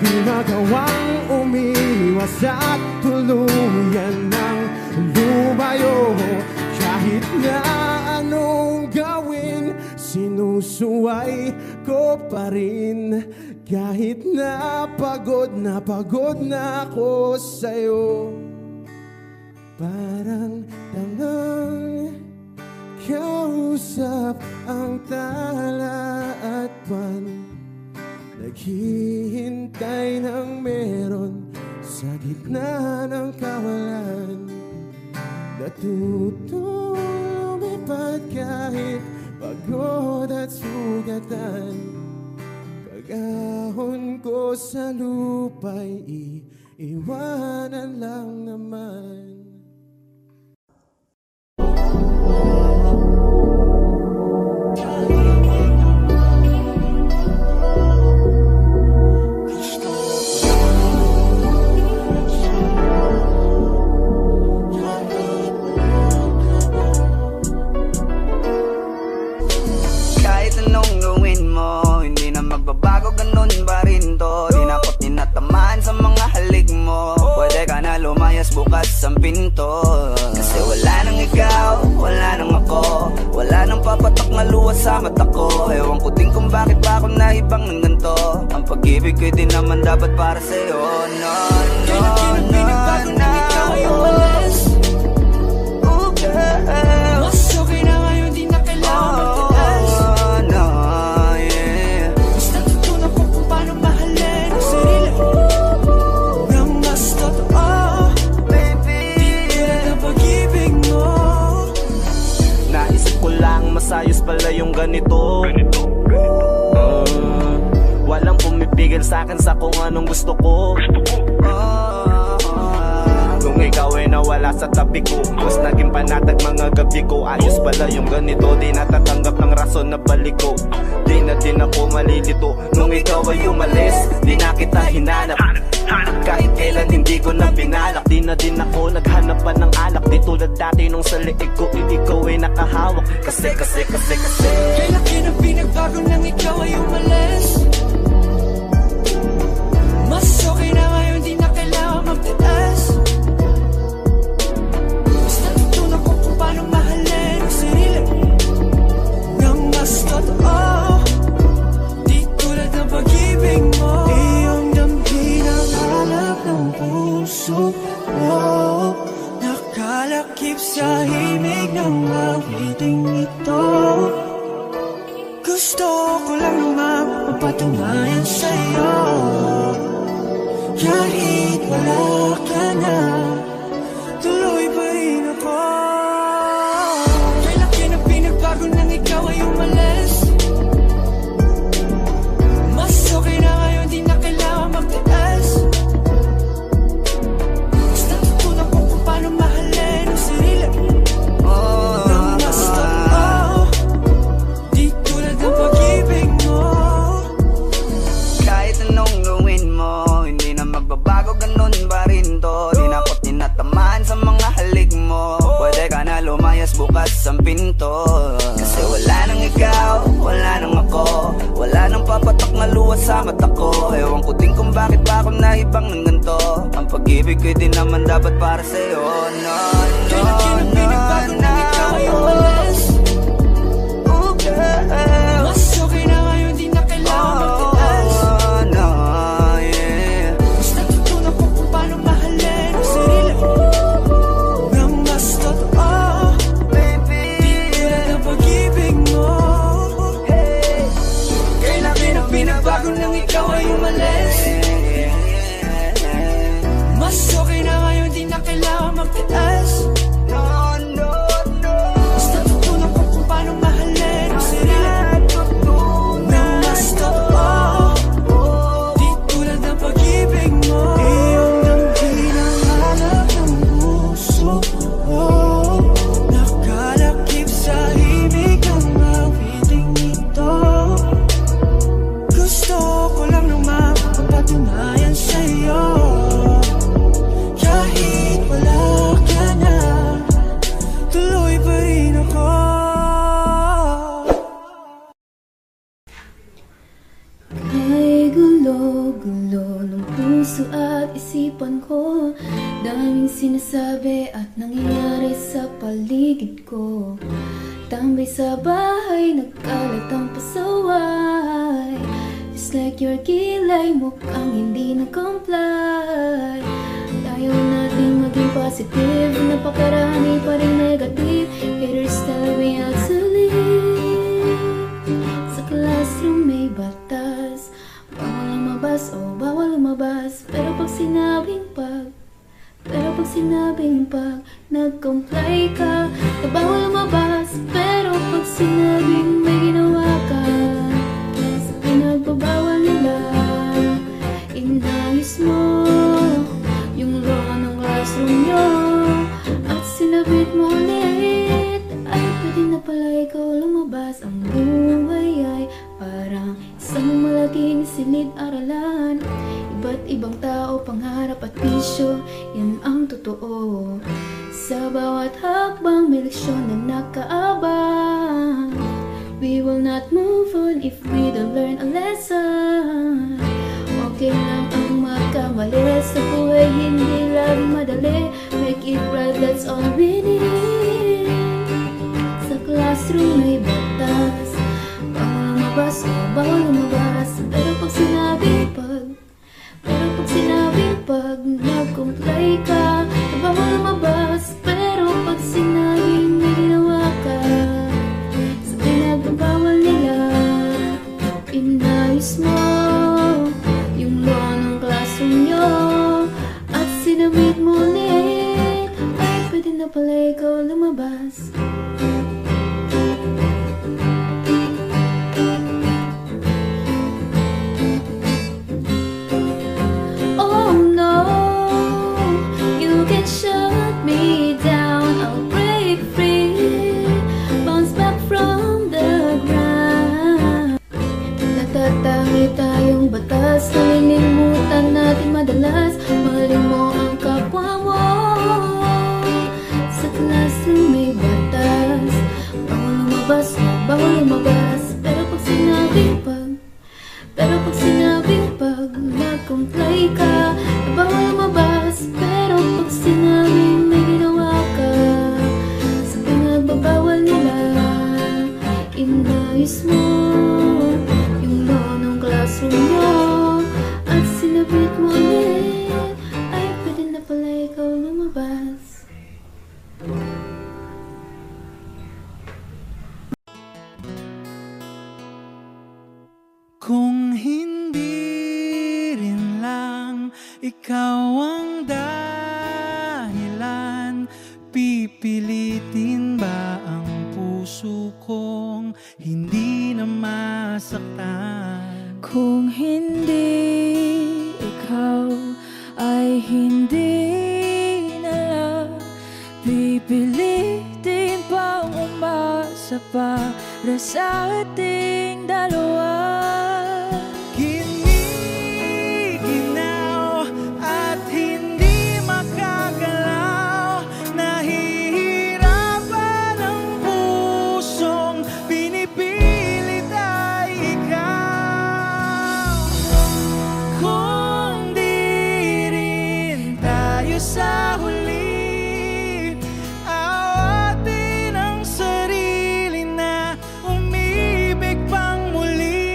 Di magawang umiwas at tuluyan ng lumayo. Kahit na anong gawin, sinusuway ko pa rin. Kahit na pagod na ako sa'yo. Parang tangang kausap ang tala at pan, naghihintay ng meron sa gitna ng kawalan. Natutong lumipad kahit pagod at sugatan. Pag-ahon ko sa lupa'y iiwanan lang naman. Kahit anong gawin mo, hindi na magbabago, ganun pa rin to. Di na ako tinatamaan sa mga halik mo. Pwede ka na lumayas, bukas ang pinto. Kasi wala nang ikaw, wala nang ako, wala nang papatak na luwas sa mata ko. Ewan ko din kung bakit pa ako naibang ng ganito. Ang pag-ibig ko'y di naman dapat para sa'yo. No, no, no, no, ikaw ay umalis. Oh girl, mas okay na ngayon, di na kailangan magtaas. No, yeah. Mas natutunan ko kung paano mahalin ang sarili nang mas totoo, baby. Di tulad ng pag-ibig mo. Naisip ko lang masayos pala yung ganito. Walang pumipigil sa'kin sa kung anong gusto ko. Nung ikaw ay nawala sa tabi ko, mas naging panatag mga gabi ko. Ayos pala yung ganito, di natatanggap ng rason na balik ko. Di na din ako malilito. Nung ikaw ay umalis, di na kita hinanap. Kahit kailan hindi ko na binalak. Di na din ako naghanap pa ng alak. Di tulad dati nung sa liig ko, ikaw ay nakahawak. Kasi Kailan kinang pinagbago nang ikaw ay umalis? Mas okay na ngayon, di na kailangan magtaas. Mas natutunan ko kung paano mahalin ang sarili nang mas totoo, di tulad ng pag-ibig mo. Iyong damhin ang hanap ng puso mo, nakalakip sa himig ng awiting ito. Gusto ko lang naman mapatunayan sa'yo, kahit wala ka na, tuloy pa rin ako. Kailan kinang pinagbago nang ikaw ay umalis? Mas okay na ngayon, di na kailangan magtaas. Mas natutunan ko kung paano mahalin ang sarili nang mas totoo, di tulad ng pag-ibig mo. Kahit anong gawin mo, hindi na magbabago, ganun pa rin to. Di na ako tinatamaan sa mga halik mo. Pwede ka na lumayas, bukas ang pinto. Kasi wala nang ikaw, wala nang ako, wala nang papatak na luwas sa mata ko. Ewan ko din kung bakit pa ako naibang ng ganito. Ang pag-ibig ko'y di naman dapat para sa'yo. No, no, no, no, ikaw ay umalis. Oh girl, mas okay na ngayon, di na kailangan magtaas. No, yeah. Mas natutunan ko kung paano mahalin ang sarili nang mas totoo, baby. Di tulad ng pag-ibig mo. Kailan kinang pinagbago nang ikaw ay umalis? Mas okay na ngayon, di na kailangan magtaas. No, no, no. Mas natutunan ko kung paano mahalin ang sarili nang mas totoo, di tulad ng pag-ibig mo. Iyong damhin ang hanap ng puso mo, nakalakip sa himig ng paligid ko. Tambay sa bahay, nagkalat ang pasaway. Just like your kilay, mukhang hindi na-comply. Ayaw natin maging positive, napakarami pa rin negative. Haters tell me how to live. Sa classroom may batas, bawal lumabas, oh bawal lumabas. Pero pag sinabing nag-comply ka, na bawal lumabas. Pero pag sinabing may ginawa ka, sa pinagbabawal nila, inayos mo yung law ng classroom nyo at sinabit mo ulit. Ay pwede na pala ikaw lumabas. Ang buhay ay parang isang malaking silid-aralan. Iba't ibang tao, pangarap at bisyo, yan ang totoo. Sa bawat hakbang may leksyon na nakaabang. We will not move on if we don't learn a lesson. Okay lang ang magkamali, sa buhay hindi lang madali. Make it right, that's all we need. Sa classroom may batas, bawal lumabas, oh bawal lumabas. Pero pag sinabing nag-comply ka, na bawal lumabas. Pero pag sinabing may ginawa ka, sa pinagbabawal nila, inayos mo yung law ng classroom nyo at sinabit mo ulit. Ay pwede na pala ikaw lumabas. Oh no, you can shut me down, I'll break free, bounce back from the ground. Natatangi tayong batas, nalilimutan natin madalas. Mahalin mo ang kapwa mo. Sa classroom may batas, bawal lumabas, oh bawal lumabas. Pero pag sinabing nag-comply ka, na bawal lumabas. Pero pag sinabing may ginawa ka, sa pinagbabawal nila, inayos mo yung law ng classroom mo at sinabit mo ulit. Ay pwede na pala ikaw lumabas. Kung hindi rin lang ikaw ang dahilan, pipilitin ba ang puso kong hindi na masaktan? Kung hindi ikaw ay hindi na lang, pipilitin pang umasa para sa ating dalawa. Giniginaw at hindi makagalaw, nahihirapan ang pusong pinipilit ay ikaw. Kung di rin tayo sa huli, awatin ang sarili na umibig pang muli.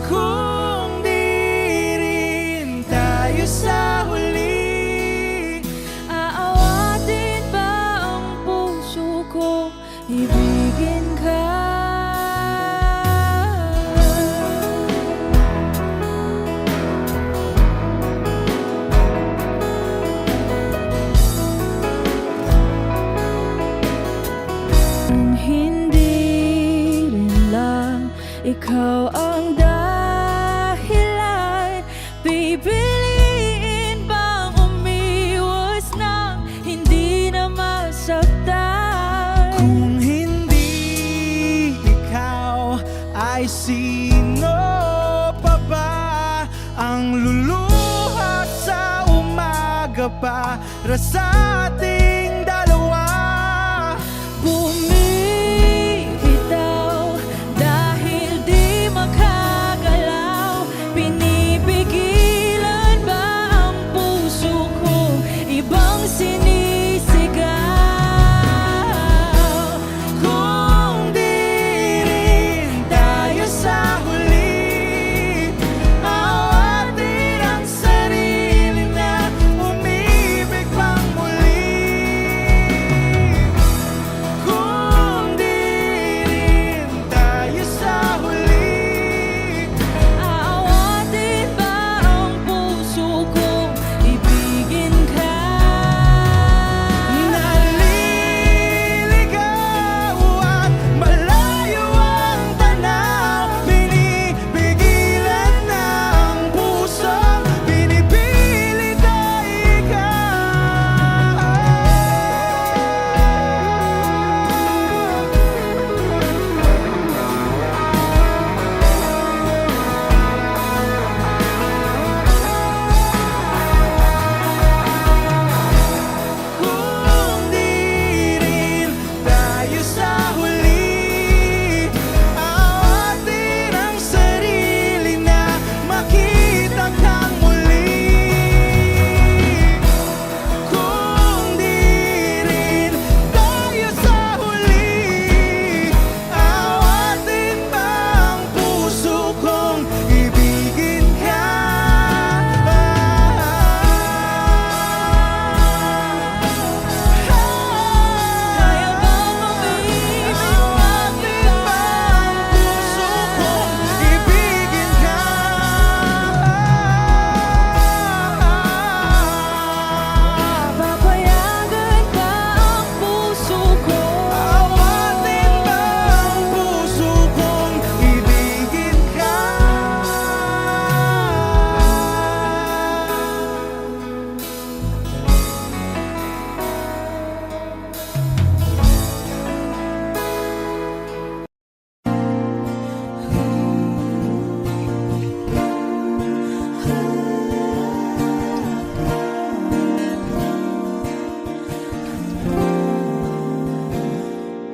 Kung di rin tayo sa huli, Aawatin ba ang puso ko, ibigin ka? Kung hindi rin lang ikaw ang dahilan, pipiliin bang umiwas nang hindi na masaktan? kung hindi ikaw, ay sino pa ba ang luluha sa umaga para sa ating dalawa? Bumibitaw dahil di makagalaw, pinipigilan ba ang puso ko ibang sinisigaw?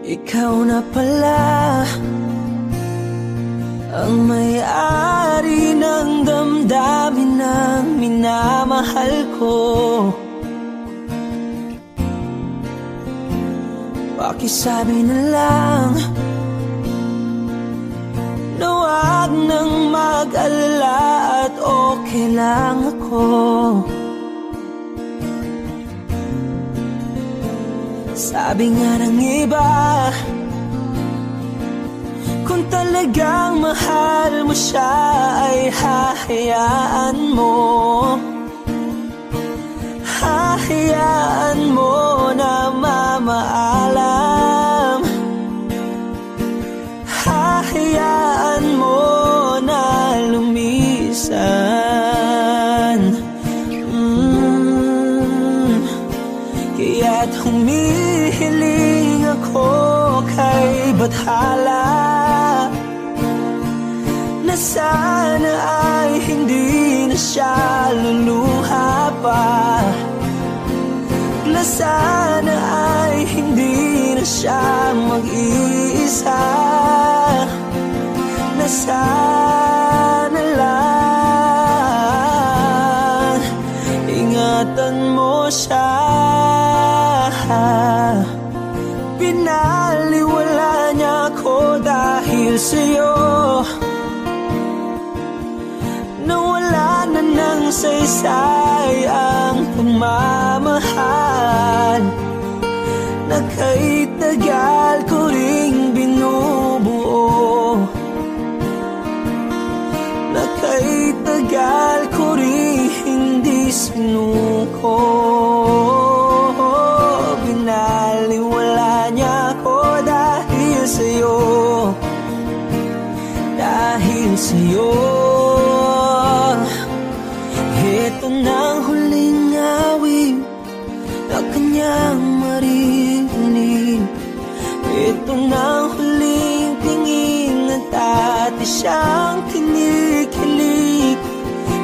ikaw na pala ang may-ari ng damdamin ng minamahal ko. Pakisabi na lang na wag nang mag-alala at okay lang ako. Sabi nga ng iba, kung talagang mahal mo siya ay hahayaan mo. Hahayaan mo na mamaalam. Hahayaan mo na lumisan. Kaya't humihiling ako kay Bathala na sana ay hindi na siya luluha pa. Na sana ay hindi na siya mag-iisa. Na sana lang ingatan mo siya. Pinaliwala niya ako dahil sa'yo. Nawala na ng saysay ang pagmamahal na kahit tagal ko ring binubuo. Na kahit tagal ko ring hindi sinuko. Binaliwala niya ako dahil sa'yo. Dahil sa'yo. Ito na ang huling awit na kanyang maririnig. Ito na ang huling tingin at dati siyang kinikilig.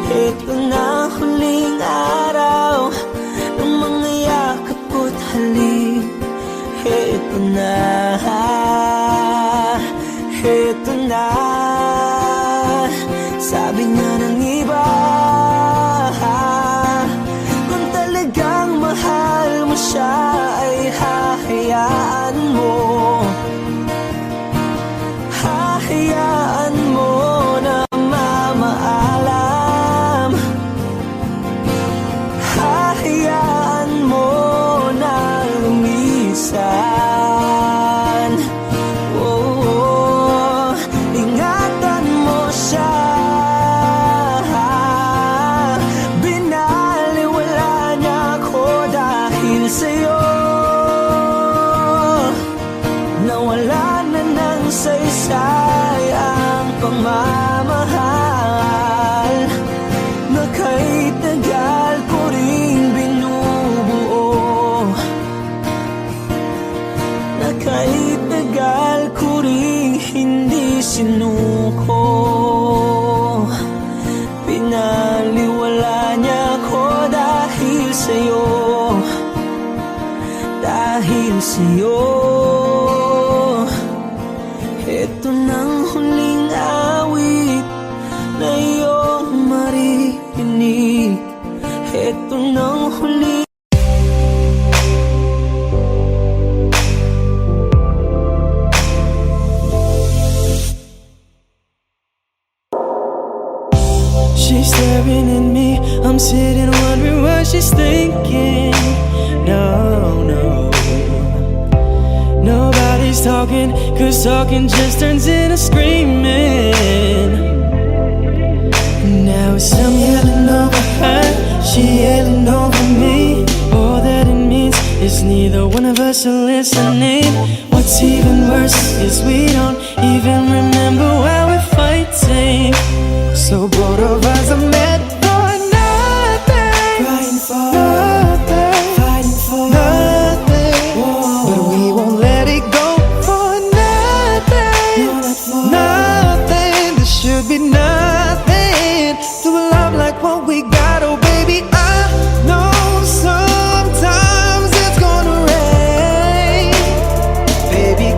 Ito na ang huling araw ng mga yakap ko't halik. Ito na, ito na. Sabi nga ng iba, kung talagang mahal mo siya ay hahayaan mo. Hahayaan mo na mamaalam. Hahayaan mo na lumisan. Oh, ingatan mo siya. Binaliwala niya ako dahil sa'yo. Nawala na ng saysay ang pagmamahal na kahit tagal ko ring binubuo. Na kahit tagal ko ring hindi sinuko. Pinaliwala niya ako dahil sa'yo. Dahil sa'yo. Ito nang huling awit na iyong maririnig. Ito nang huling. She's staring at me, I'm sitting wondering what she's thinking. No, no, nobody's talking, cause talking just turns into screaming. Now it's I'm yelling over her, she yelling over me. All that it means is neither one of us are listening. What's even worse is we don't even remember why we're fighting. So both of us are meant for nothing. Fighting for nothing. Fighting for nothing. Whoa. But we won't let it go for nothing. No, nothing. There should be nothing to a love like what we got. Oh baby, I know sometimes it's gonna rain. Baby,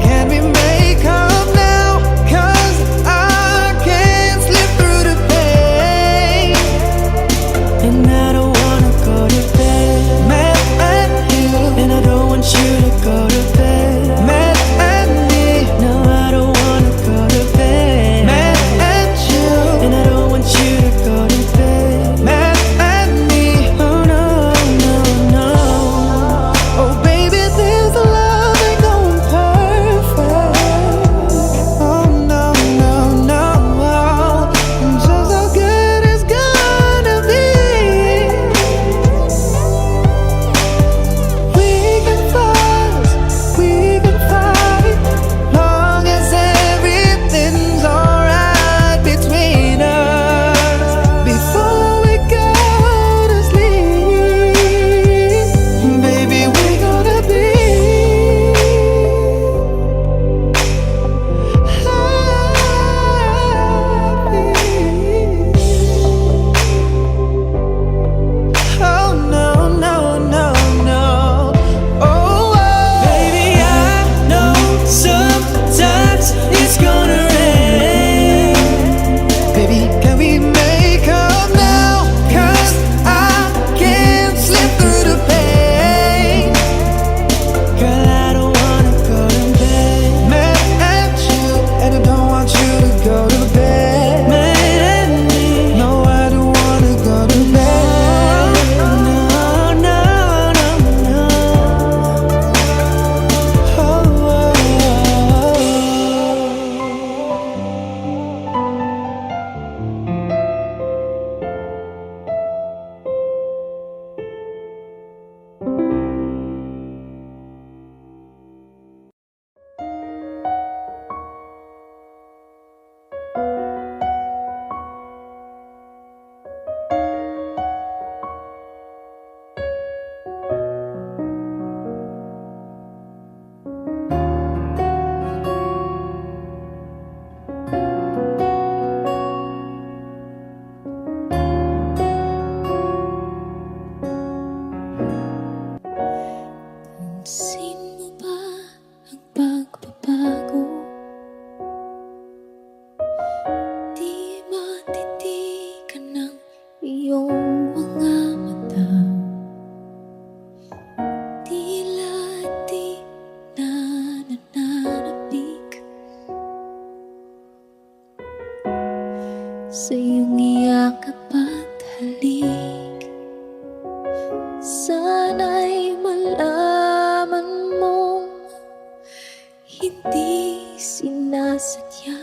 di sinasadya.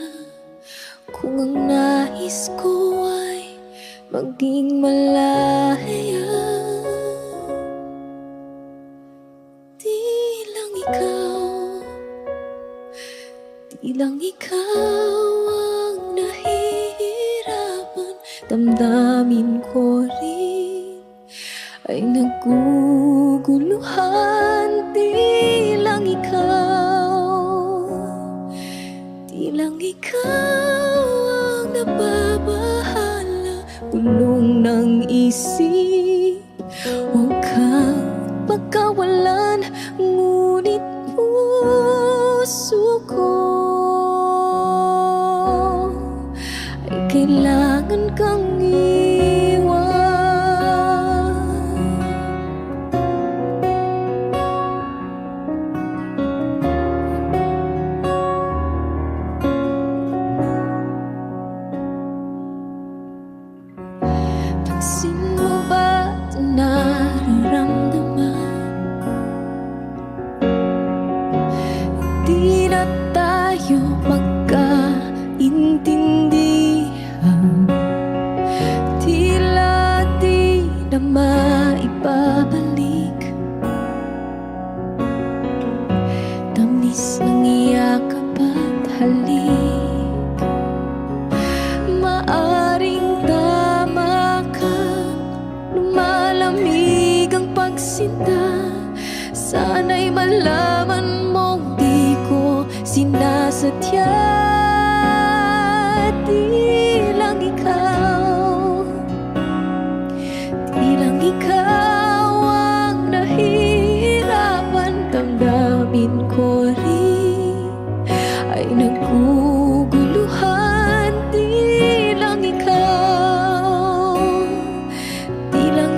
Kung ang nais ko ay maging malaya, di lang ikaw ang nahihirapan. Damdamin ko rin ay naguguluhan. Di lang ikaw ang nababahala. Gulong ng isip, huwag kang pagkawalan. Ngunit puso ko ay kailangan kang iwan. Pansin mo ba ito nararamdaman? Di na tayo magkaintindihan. Tila di na maibabalik tamis ng iyakap at halik. Maaring tama ka, lumalamig ang pagsinta. Sana'y malaman mong di ko sinasadya. Di lang ikaw ang nahihirapan. Damdamin ko rin ay naguguluhan. Di lang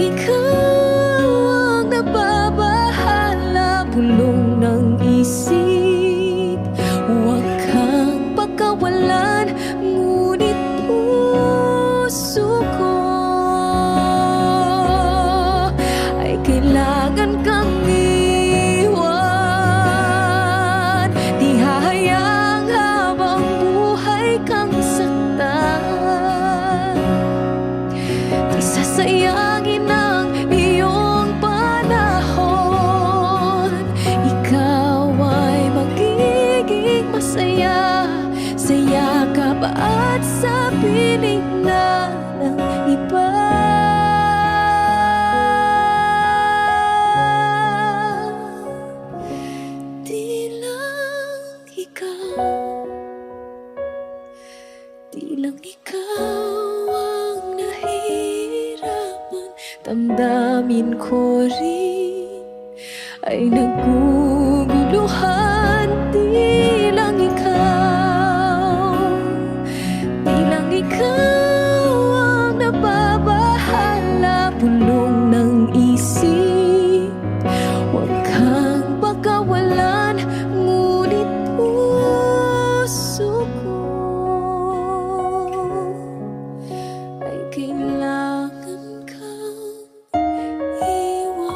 ikaw ang nababahala. Bulong ng isip, huwag kang pagkawalan. Ngunit puso ko ay kailangan kang iwan. Di hahayang habang buhay kang saktan. Di sasayangin ang iyong panahon. Ikaw ay magiging masaya sa yakap at sa piling na ng iba. Di lang ikaw ang nahihirapan. Damdamin ko rin ay naguguluhan. Di lang ikaw ang nababahala. Bulong ng isip, huwag kang pagkawalan. Ngunit puso ko ay kailangan kang iwan.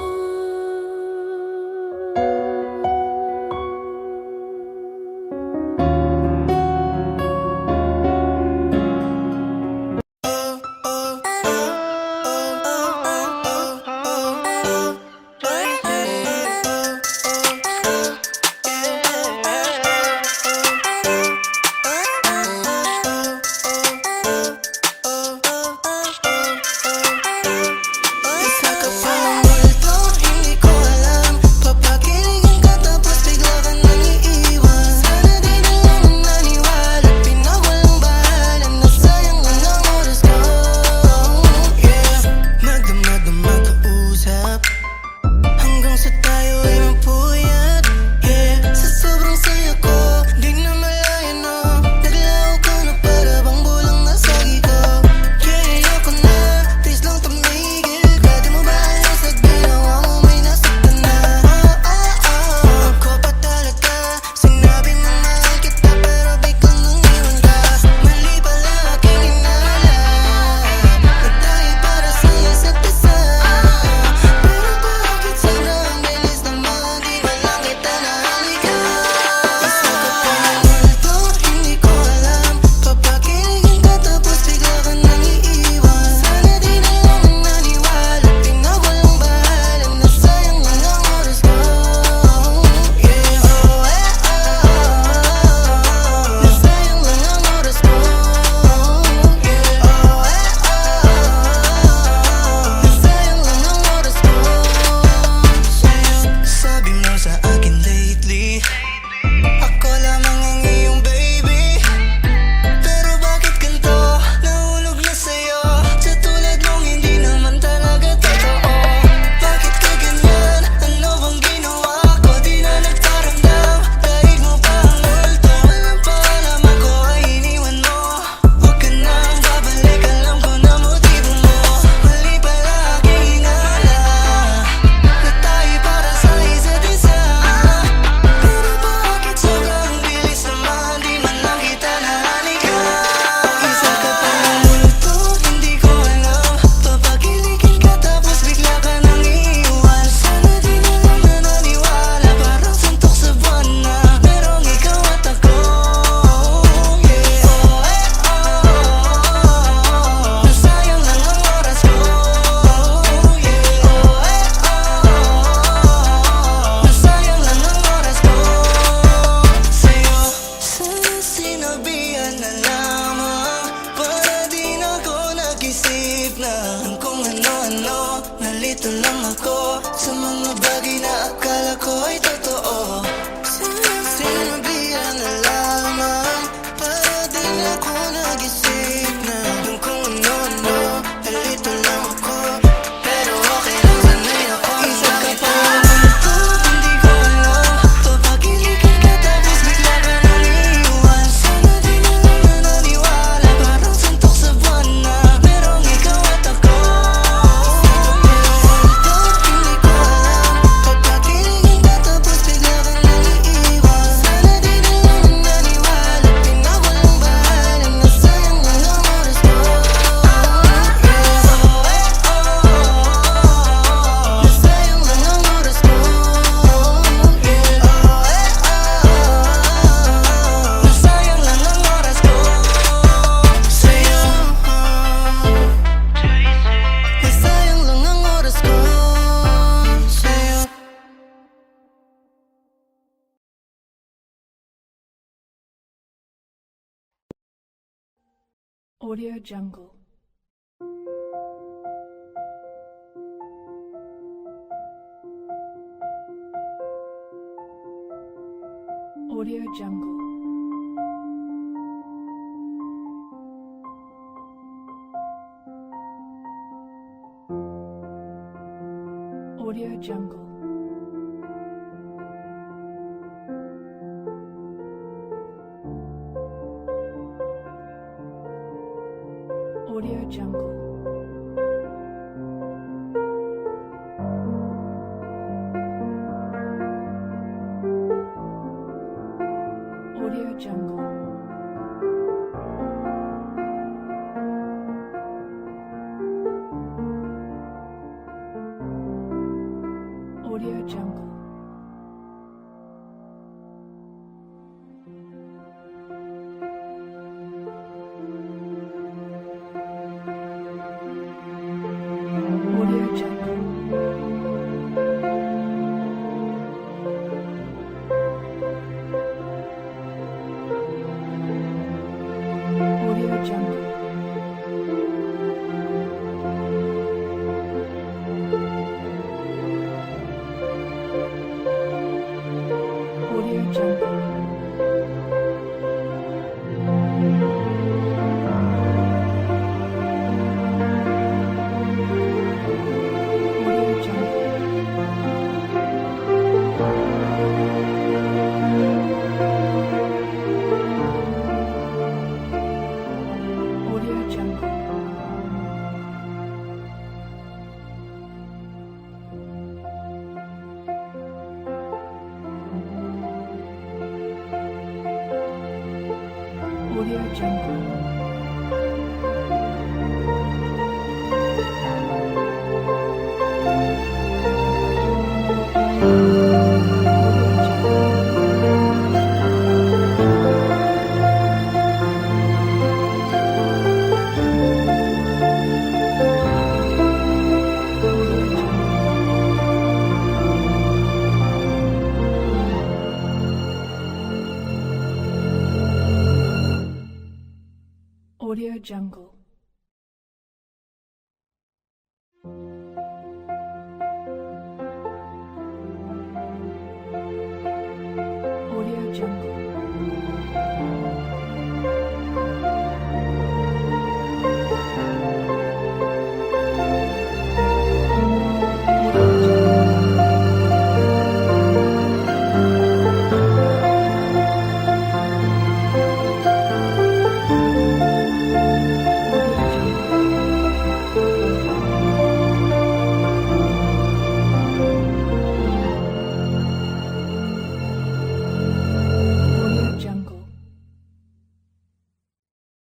Audio Jungle. Audio Jungle. Audio Jungle. Audio Jungle. Audio Jungle. Audio Jungle. Audio Jungle. Audio Jungle. Audio Jungle. Audio Jungle. Audio Jungle. Audio Jungle. Audio Jungle. Audio Jungle.